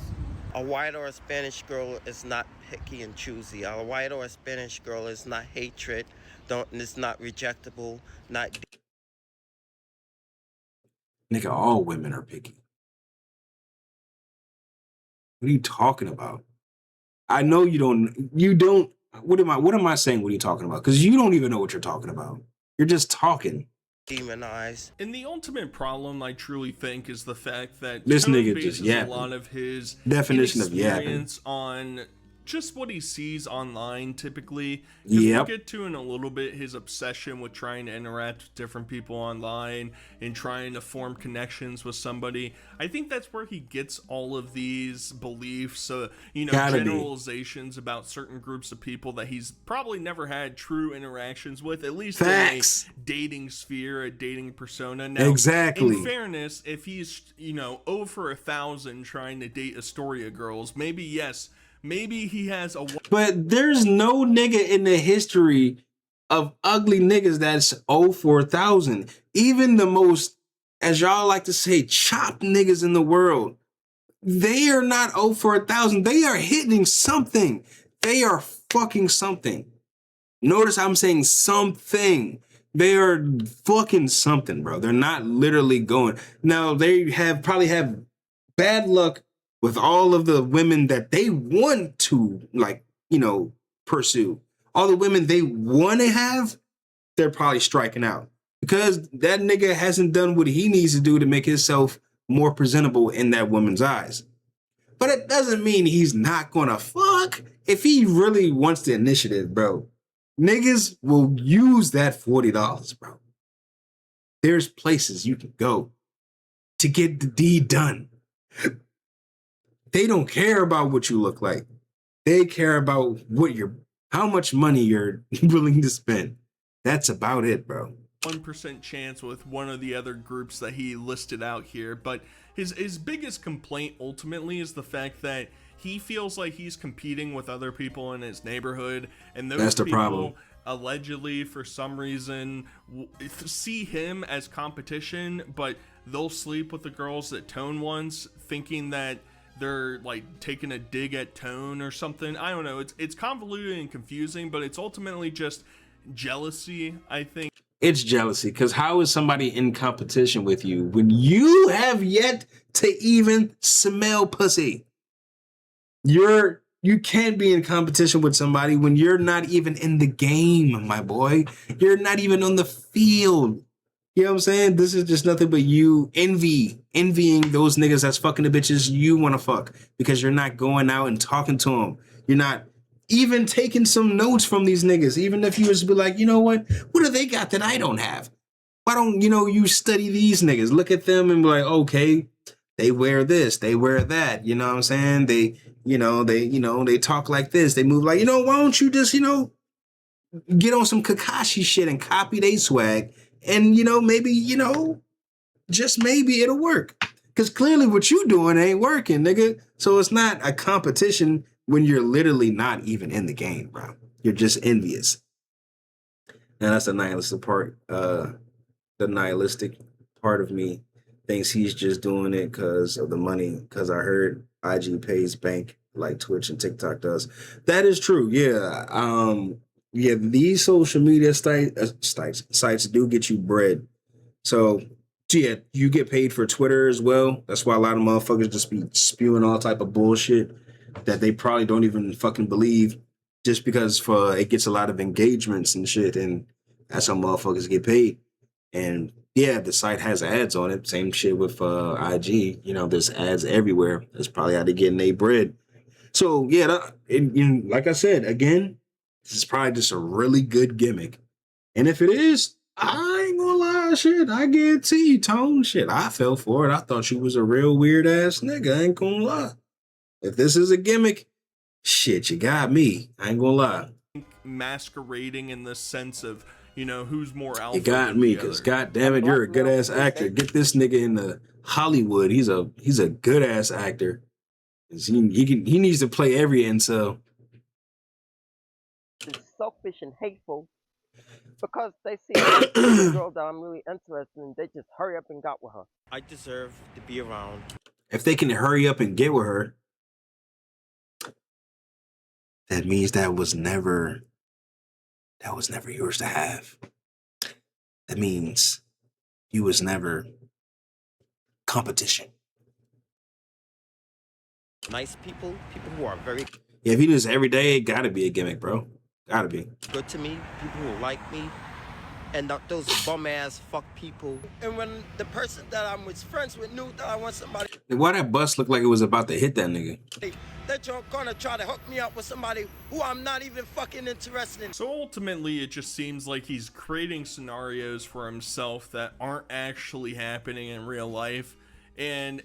A white or a Spanish girl is not picky and choosy. A white or a Spanish girl is not hatred. It's not rejectable. Not. Nigga, all women are picky. What are you talking about? I know you don't. What am I saying? What are you talking about? Because you don't even know what you're talking about. You're just talking. Demonized. And the ultimate problem, I truly think, is the fact that this Tone nigga bases just yapping. a lot of his definition of yapping on just what he sees online typically. Yep. We'll get to in a little bit his obsession with trying to interact with different people online and trying to form connections with somebody. I think that's where he gets all of these beliefs, generalizations about certain groups of people that he's probably never had true interactions with, at least Facts. in a dating sphere, a dating persona. Now, exactly. In fairness, if he's, 0 for 1,000 trying to date Astoria girls, maybe yes, maybe he has a... But there's no nigga in the history of ugly niggas that's 0 for 1,000. Even the most, as y'all like to say, chopped niggas in the world, they are not 0 for 1,000. They are hitting something. They are fucking something. Notice I'm saying something. They are fucking something, bro. They're not literally going. Now, they probably have bad luck with all of the women that they want to, pursue. All the women they want to have, they're probably striking out. Because that nigga hasn't done what he needs to do to make himself more presentable in that woman's eyes. But it doesn't mean he's not gonna fuck. If he really wants the initiative, bro, niggas will use that $40, bro. There's places you can go to get the deed done. They don't care about what you look like. They care about how much money you're willing to spend. That's about it, bro. 1% chance with one of the other groups that he listed out here, but his biggest complaint ultimately is the fact that he feels like he's competing with other people in his neighborhood, and those people problem. Allegedly, for some reason, see him as competition, but they'll sleep with the girls that Tone wants, thinking that they're like taking a dig at Tone or something. I don't know. It's convoluted and confusing, but it's ultimately just jealousy, I think. It's jealousy. Because how is somebody in competition with you when you have yet to even smell pussy? You can't be in competition with somebody when you're not even in the game, my boy. You're not even on the field. You know what I'm saying? This is just nothing but you envying those niggas that's fucking the bitches you want to fuck because you're not going out and talking to them. You're not even taking some notes from these niggas. Even if you was to be like, you know what do they got that I don't have? Why don't, you study these niggas? Look at them and be like, okay, they wear this, they wear that. You know what I'm saying? They talk like this. They move like, why don't you just, get on some Kakashi shit and copy they swag and, maybe, just maybe it'll work. Because clearly what you doing ain't working, nigga. So it's not a competition when you're literally not even in the game, bro. You're just envious. And that's the nihilistic part. The nihilistic part of me thinks he's just doing it because of the money. Because I heard IG pays bank like Twitch and TikTok does. That is true. Yeah. Yeah. These social media sites do get you bread. So yeah, you get paid for Twitter as well. That's why a lot of motherfuckers just be spewing all type of bullshit that they probably don't even fucking believe, just because it gets a lot of engagements and shit, and that's how motherfuckers get paid. And yeah, the site has ads on it. Same shit with IG. There's ads everywhere. That's probably how they getting their bread. So yeah, like I said, again, this is probably just a really good gimmick. And if it is, I ain't gonna lie, shit, I guarantee you, Tone, shit, I fell for it. I thought you was a real weird ass nigga. I ain't gonna lie. If this is a gimmick, shit, you got me. I ain't gonna lie. Masquerading in the sense of, who's more alpha. You got me, because goddamn it, you're a good ass actor. Get this nigga into Hollywood. He's a good ass actor. He needs to play every incel. It's selfish and hateful because they see a girl that I'm really interested in. They just hurry up and got with her. I deserve to be around. If they can hurry up and get with her, that means that was never yours to have. That means you was never competition. Nice people who are very... Yeah, if you do this every day, it gotta be a gimmick, bro. Gotta be. Good to me, people who like me, and not those bum-ass fuck people. And when the person that I was friends with knew that I want somebody... Why that bus looked like it was about to hit that nigga? They're gonna try to hook me up with somebody who I'm not even fucking interested in. So ultimately, it just seems like he's creating scenarios for himself that aren't actually happening in real life. And,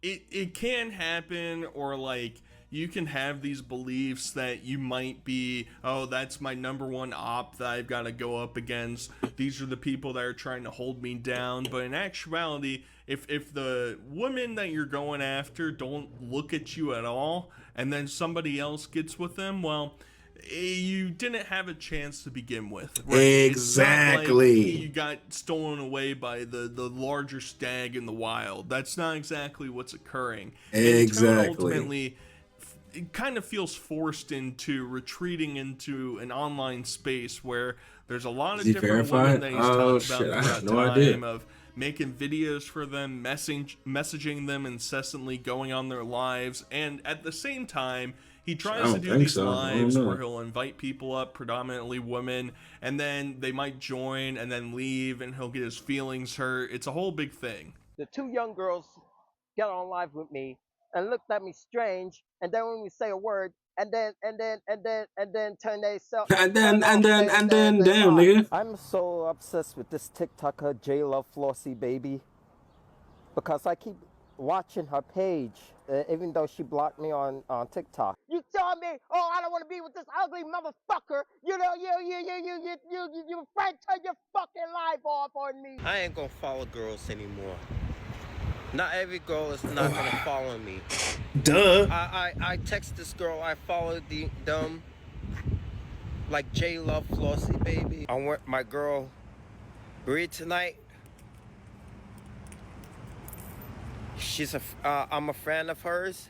it can happen, or like, you can have these beliefs that you might be, oh, that's my number one op that I've got to go up against. These are the people that are trying to hold me down. But in actuality, if the women that you're going after don't look at you at all, and then somebody else gets with them, well, you didn't have a chance to begin with. Right? Exactly. It's not like you got stolen away by the larger stag in the wild. That's not exactly what's occurring. Exactly. And ultimately, it kind of feels forced into retreating into an online space where there's a lot of different women that he's talked about throughout time of making videos for them, messaging them incessantly, going on their lives, and at the same time, he tries to do these lives where he'll invite people up, predominantly women, and then they might join and then leave, and he'll get his feelings hurt. It's a whole big thing. The two young girls got on live with me and looked at me strange, and then when we say a word, and then turn they self. And then, damn, nigga. I'm so obsessed with this TikToker J Love Flossy baby because I keep watching her page, even though she blocked me on TikTok. You tell me, oh, I don't want to be with this ugly motherfucker. You afraid to turn your fucking life off on me. I ain't gonna follow girls anymore. Not every girl is not gonna follow me. Duh. I text this girl, I followed them like J Love Flossy baby. I want my girl Bree tonight. I'm a fan of hers,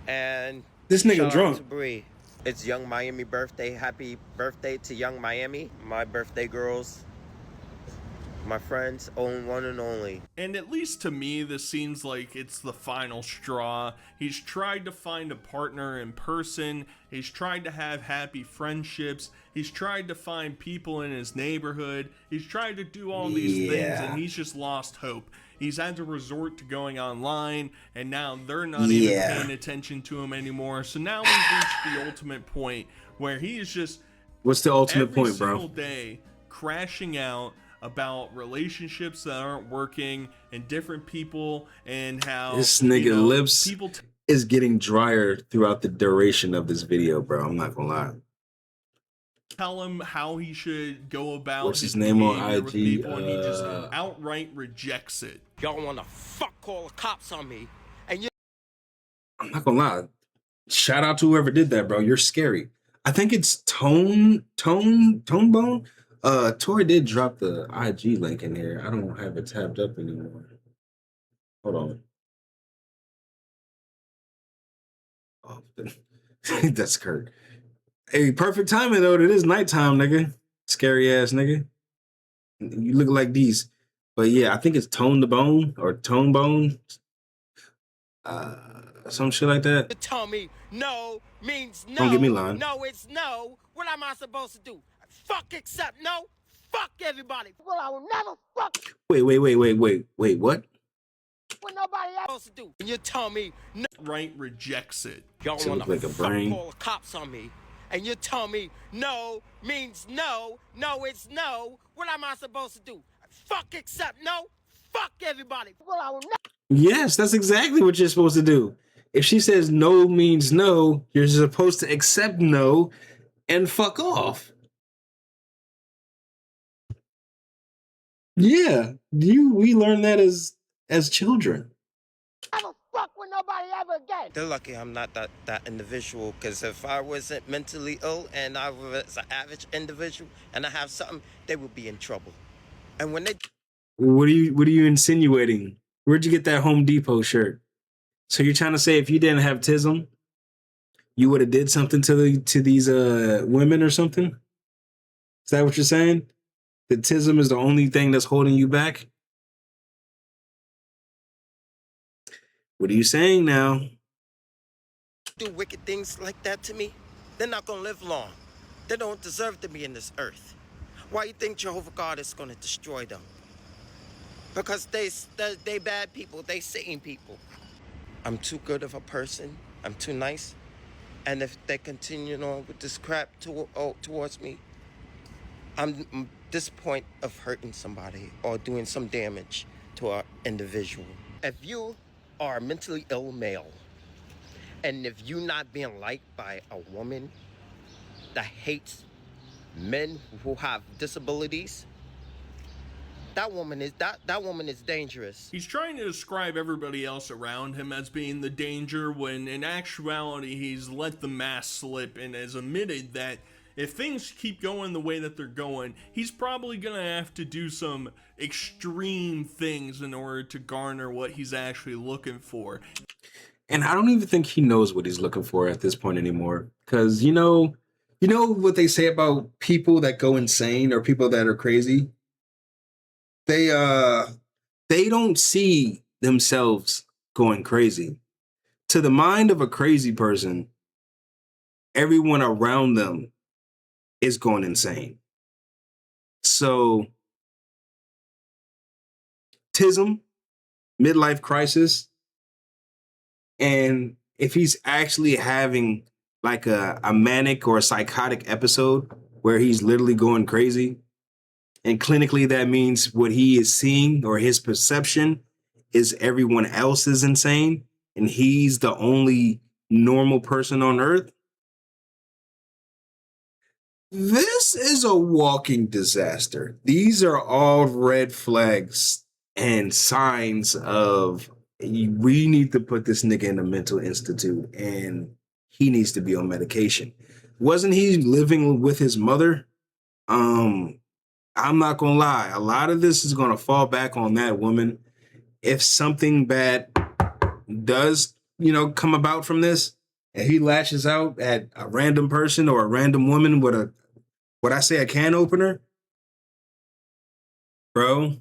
and this nigga drunk. To Bree. It's Young Miami birthday. Happy birthday to Young Miami. My birthday girls, my friends, own one and only. And at least to me, this seems like it's the final straw. He's tried to find a partner in person. He's tried to have happy friendships. He's tried to find people in his neighborhood. He's tried to do all these things, and he's just lost hope. He's had to resort to going online, and now they're not even paying attention to him anymore. So now we've reached the ultimate point where he is just what's the ultimate point, bro? Every single day crashing out about relationships that aren't working and different people, and how this nigga lips is getting drier throughout the duration of this video, bro. I'm not gonna lie. Tell him how he should go about what's his name on IG? With people, and he just outright rejects it. Y'all wanna fuck call the cops on me, and you. I'm not gonna lie. Shout out to whoever did that, bro. You're scary. I think it's Tonebone. Tori did drop the IG link in here. I don't have it tabbed up anymore. Hold on. Oh, that's Kurt. Hey, perfect timing though. It is nighttime, nigga. Scary ass nigga. You look like these. But yeah, I think it's Tonebone or Tonebone. Some shit like that. Tell me no means no. Don't get me lying. No, it's no. What am I supposed to do? Fuck accept no. Fuck everybody. Well, I will never fuck. Wait, what? What nobody else supposed to do? And you tell me no. Right rejects it. Y'all wanna like fuck call the cops on me, and you tell me no means no. No, it's no. What am I supposed to do? Fuck accept no. Fuck everybody. Well, I will never. Yes, that's exactly what you're supposed to do. If she says no means no, you're supposed to accept no and fuck off. Yeah, we learned that as children. Never fuck with nobody ever again. They're lucky I'm not that individual, because if I wasn't mentally ill and I was an average individual and I have something, they would be in trouble. And when they. What are you insinuating? Where'd you get that Home Depot shirt? So you're trying to say if you didn't have tism, you would have did something to these women or something? Is that what you're saying? That tism is the only thing that's holding you back? What are you saying now? Do wicked things like that to me, they're not gonna live long. They don't deserve to be in this earth. Why you think Jehovah God is gonna destroy them? Because they bad people, they Satan people. I'm too good of a person. I'm too nice. And if they continue on with this crap towards me, I'm at this point of hurting somebody or doing some damage to an individual. If you are a mentally ill male, and if you're not being liked by a woman that hates men who have disabilities, that woman is dangerous. He's trying to describe everybody else around him as being the danger, when in actuality he's let the mask slip and has admitted that if things keep going the way that they're going, he's probably gonna have to do some extreme things in order to garner what he's actually looking for. And I don't even think he knows what he's looking for at this point anymore. Because you know what they say about people that go insane or people that are crazy? They don't see themselves going crazy. To the mind of a crazy person, everyone around them is going insane. So, tism, midlife crisis, and if he's actually having like a manic or a psychotic episode where he's literally going crazy, and clinically that means what he is seeing or his perception is everyone else is insane and he's the only normal person on earth, this is a walking disaster. These are all red flags and signs of we need to put this nigga in a mental institute and he needs to be on medication. Wasn't he living with his mother? I'm not gonna lie. A lot of this is gonna fall back on that woman. If something bad does, come about from this, and he lashes out at a random person or a random woman with a, what I say, a can opener, bro.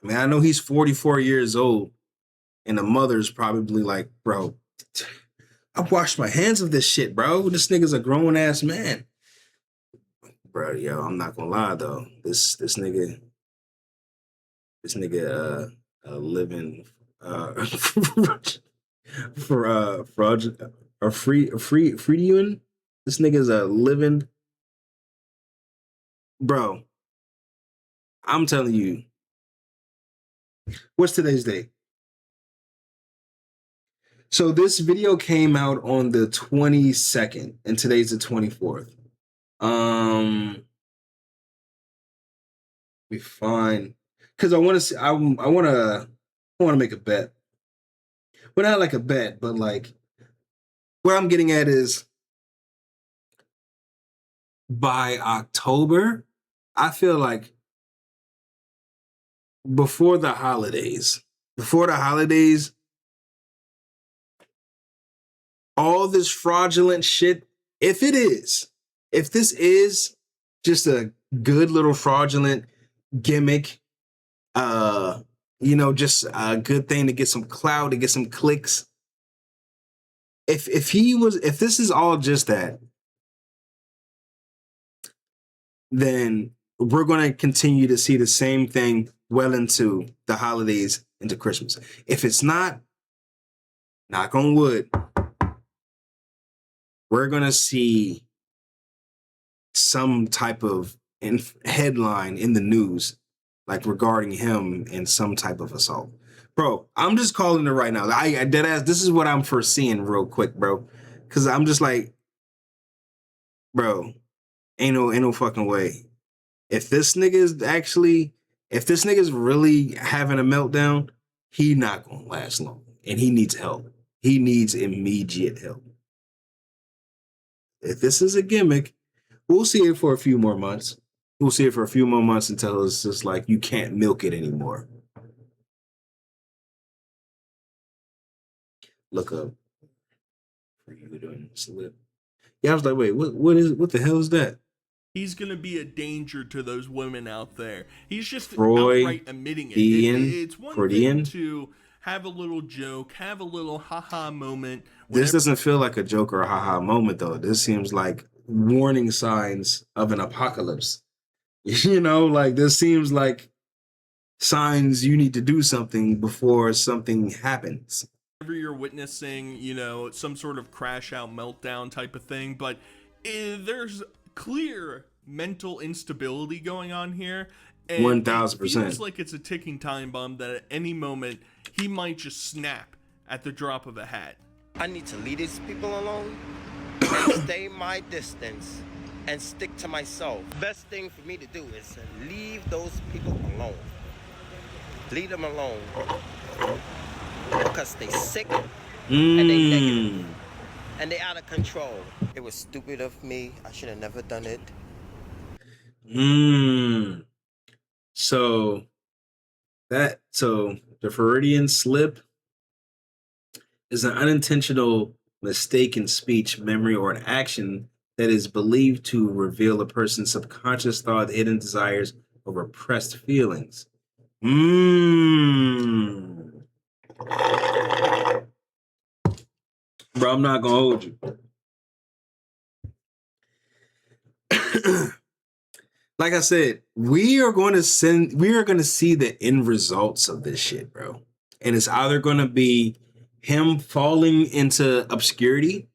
I mean, I know he's 44 years old, and the mother's probably like, bro, I washed my hands of this shit, bro. This nigga's a grown ass man. Bro, yo, I'm not gonna lie though. This nigga living for fraud or freedian. This nigga's a living, bro. I'm telling you. What's today's date? So this video came out on the 22nd, and today's the 24th. Be fine, because I want to see. I want to make a bet. Well, not like a bet, but like what I'm getting at is by October, I feel like before the holidays, all this fraudulent shit, if this is just a good little fraudulent gimmick, just a good thing to get some clout, to get some clicks. If this is all just that, then we're going to continue to see the same thing well into the holidays, into Christmas. If it's not, knock on wood, we're going to see some type of headline in the news, like regarding him and some type of assault. Bro, I'm just calling it right now. I dead ass, this is what I'm foreseeing real quick, bro. Because I'm just like, bro, ain't no fucking way. If this nigga is really having a meltdown, he not gonna last long. And he needs help. He needs immediate help. If this is a gimmick, we'll see it for a few more months. We'll see it for a few more months until it's just like you can't milk it anymore. Look up for you doing slip. Yeah, I was like, wait, what the hell is that? He's going to be a danger to those women out there. He's just Freud, outright admitting it. It's one Freudian. thing to have a little joke, have a little haha moment. This doesn't feel like a joke or a haha moment, though. This seems like warning signs of an apocalypse. Like this seems like signs you need to do something before something happens. Whenever you're witnessing, some sort of crash out meltdown type of thing, but there's clear mental instability going on here. And 1,000%. It feels like it's a ticking time bomb that at any moment he might just snap at the drop of a hat. I need to leave these people alone and stay my distance and stick to myself. Best thing for me to do is leave those people alone. Leave them alone. Because they sick and they negative. And they out of control. It was stupid of me. I should have never done it. So the Freudian slip is an unintentional mistake in speech, memory, or an action that is believed to reveal a person's subconscious thought, hidden desires, or repressed feelings. Bro, I'm not gonna hold you. Like I said, we are going to see the end results of this shit, bro. And it's either going to be him falling into obscurity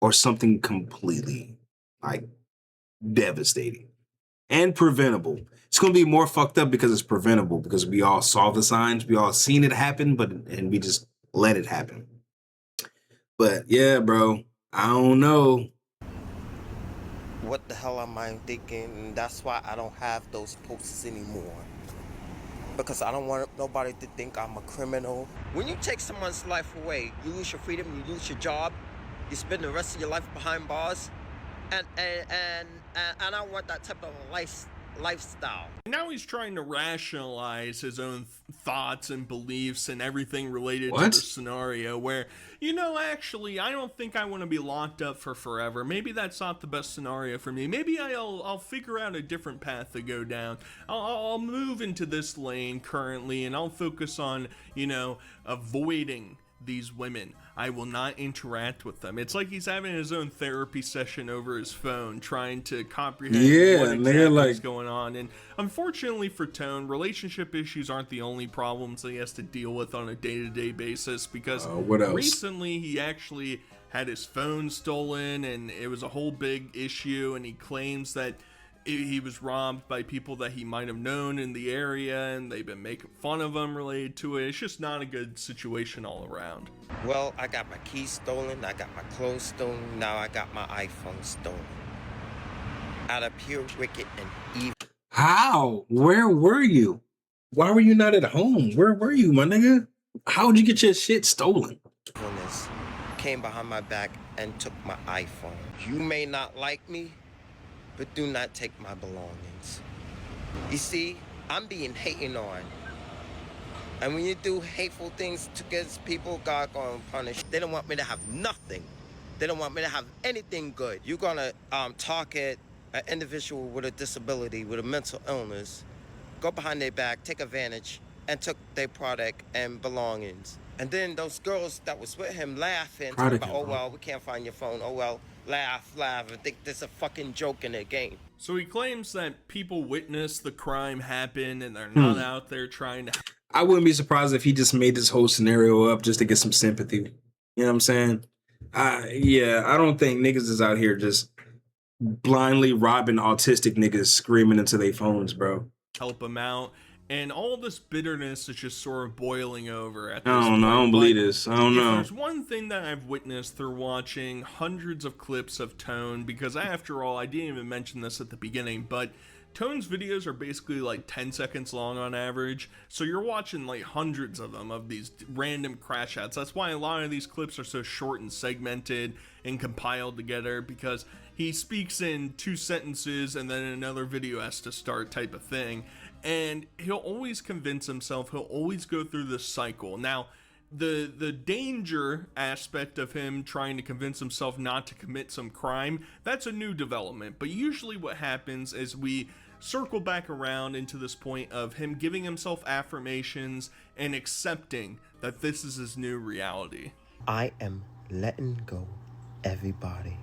or something completely like devastating and preventable. It's going to be more fucked up because it's preventable, because we all saw the signs, we all seen it happen, and we just let it happen. But yeah, bro, I don't know. What the hell am I thinking? And that's why I don't have those posts anymore. Because I don't want nobody to think I'm a criminal. When you take someone's life away, you lose your freedom, you lose your job, you spend the rest of your life behind bars, and I don't want that type of lifestyle. Now he's trying to rationalize his own thoughts and beliefs and everything related to What? the scenario where, you know, actually, I don't think I want to be locked up for forever. Maybe that's not the best scenario for me. Maybe I'll figure out a different path to go down. I'll move into this lane currently and I'll focus on, you know, avoiding these women. I will not interact with them. It's like he's having his own therapy session over his phone, trying to comprehend what exactly is going on. And unfortunately for Tone, relationship issues aren't the only problems that he has to deal with on a day-to-day basis, because recently he actually had his phone stolen and it was a whole big issue, and he claims that he was robbed by people that he might have known in the area, and they've been making fun of him related to it. It's just not a good situation all around. Well, I got my keys stolen, I got my clothes stolen, now I got my iPhone stolen. Out of pure wicked and evil. How? Where were you? Why were you not at home? Where were you, my nigga? How would you get your shit stolen? Came behind my back and took my iPhone. You may not like me, but do not take my belongings. You see, I'm being hated on. And when you do hateful things against people, God gonna punish. They don't want me to have nothing. They don't want me to have anything good. You're gonna target an individual with a disability, with a mental illness, go behind their back, take advantage, and took their product and belongings. And then those girls that was with him laughing, talking about, oh well, we can't find your phone, oh well, laugh, and think there's a fucking joke in their game. So he claims that people witnessed the crime happen and they're not out there trying to... I wouldn't be surprised if he just made this whole scenario up just to get some sympathy. You know what I'm saying? Yeah, I don't think niggas is out here just blindly robbing autistic niggas screaming into their phones, bro. Help him out. And all this bitterness is just sort of boiling over at this I don't know. I don't believe this. I don't know. If there's one thing that I've witnessed through watching hundreds of clips of Tone, because after all, I didn't even mention this at the beginning, but Tone's videos are basically like 10 seconds long on average, so you're watching like hundreds of them, of these random crash outs. That's why a lot of these clips are so short and segmented and compiled together, because he speaks in 2 sentences and then another video has to start type of thing. And he'll always convince himself, he'll always go through this cycle. Now, the danger aspect of him trying to convince himself not to commit some crime, that's a new development. But usually what happens is we circle back around into this point of him giving himself affirmations and accepting that this is his new reality. I am letting go everybody.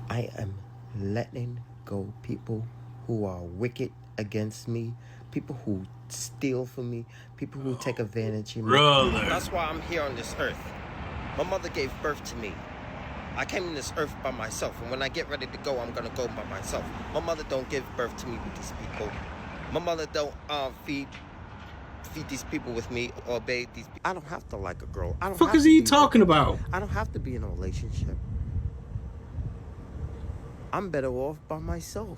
I am letting go people who are wicked against me, people who steal from me, people who take advantage of me. Brother. That's why I'm here on this earth. My mother gave birth to me. I came on this earth by myself, and when I get ready to go, I'm gonna go by myself. My mother don't give birth to me with these people. My mother don't feed these people with me or bathe these people. I don't have to like a girl. I don't. Fuck is he talking about? I don't have to be in a relationship. I'm better off by myself.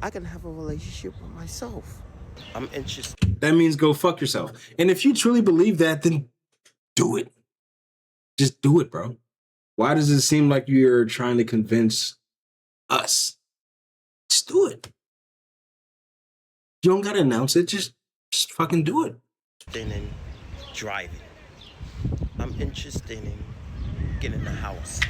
I can have a relationship with myself. I'm interested. That means go fuck yourself. And if you truly believe that, then do it. Just do it, bro. Why does it seem like you're trying to convince us? Just do it. You don't gotta announce it. Just fucking do it. In driving. I'm interested in getting a house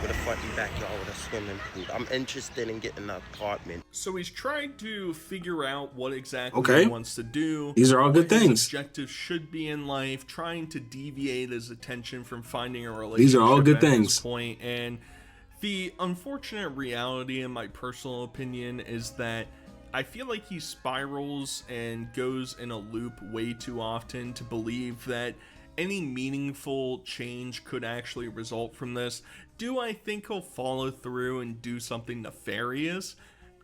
with a front and backyard with a swimming pool. I'm interested in getting an apartment. So he's trying to figure out what exactly he wants to do. These are all good things. His objectives should be in life, trying to deviate his attention from finding a relationship. These are all good at things. This point. And the unfortunate reality, in my personal opinion, is that I feel like he spirals and goes in a loop way too often to believe that any meaningful change could actually result from this. Do I think he'll follow through and do something nefarious?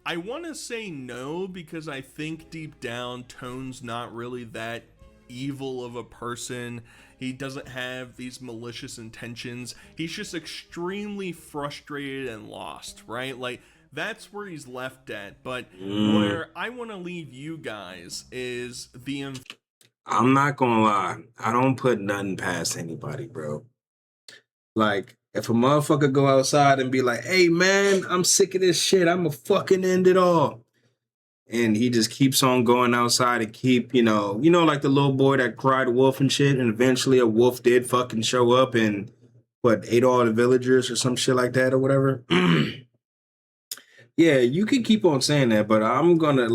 I want to say no, because I think deep down Tone's not really that evil of a person. He doesn't have these malicious intentions. He's just extremely frustrated and lost, right? Like, that's where he's left at. But where I want to leave you guys is the... I'm not gonna lie. I don't put nothing past anybody, bro. Like, If a motherfucker go outside and be like, hey man, I'm sick of this shit, I'ma fucking end it all. And he just keeps on going outside and keep, like the little boy that cried wolf and shit, and eventually a wolf did fucking show up and ate all the villagers or some shit like that or whatever. Yeah, you can keep on saying that, but I'm gonna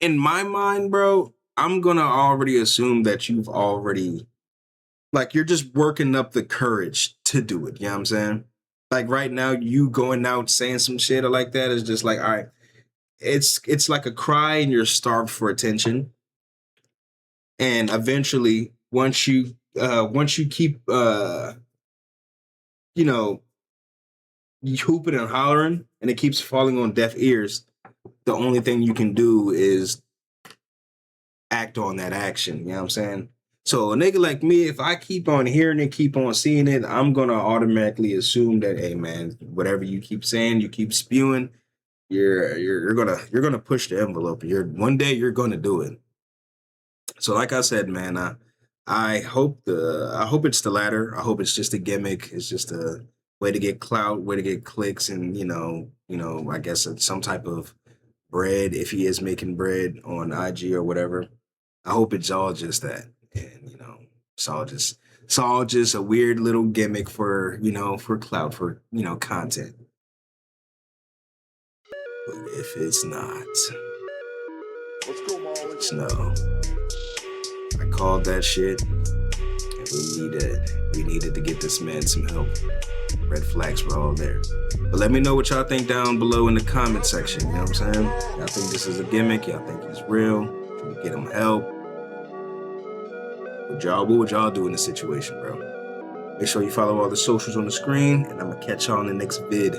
in my mind, bro, I'm gonna already assume that you've already you're just working up the courage to do it. You know what I'm saying? Like right now, you going out saying some shit or like that is just like, all right, it's like a cry and you're starved for attention. And eventually, once you keep you hooping and hollering and it keeps falling on deaf ears, the only thing you can do is act on that action. You know what I'm saying? So a nigga like me, if I keep on hearing it, keep on seeing it, I'm gonna automatically assume that, hey man, whatever you keep saying, you keep spewing, you're gonna push the envelope. One day you're gonna do it. So like I said, man, I hope it's the latter. I hope it's just a gimmick. It's just a way to get clout, way to get clicks, and I guess it's some type of bread if he is making bread on IG or whatever. I hope it's all just that, and it's all just a weird little gimmick for for clout, for content. But if it's not, just know I called that shit, and we needed to get this man some help. Red flags were all there. But let me know what y'all think down below in the comment section. You know what I'm saying? Y'all think this is a gimmick? Y'all think he's real? Should we get him help? What would y'all do in this situation, bro? Make sure you follow all the socials on the screen, and I'm gonna catch y'all in the next vid.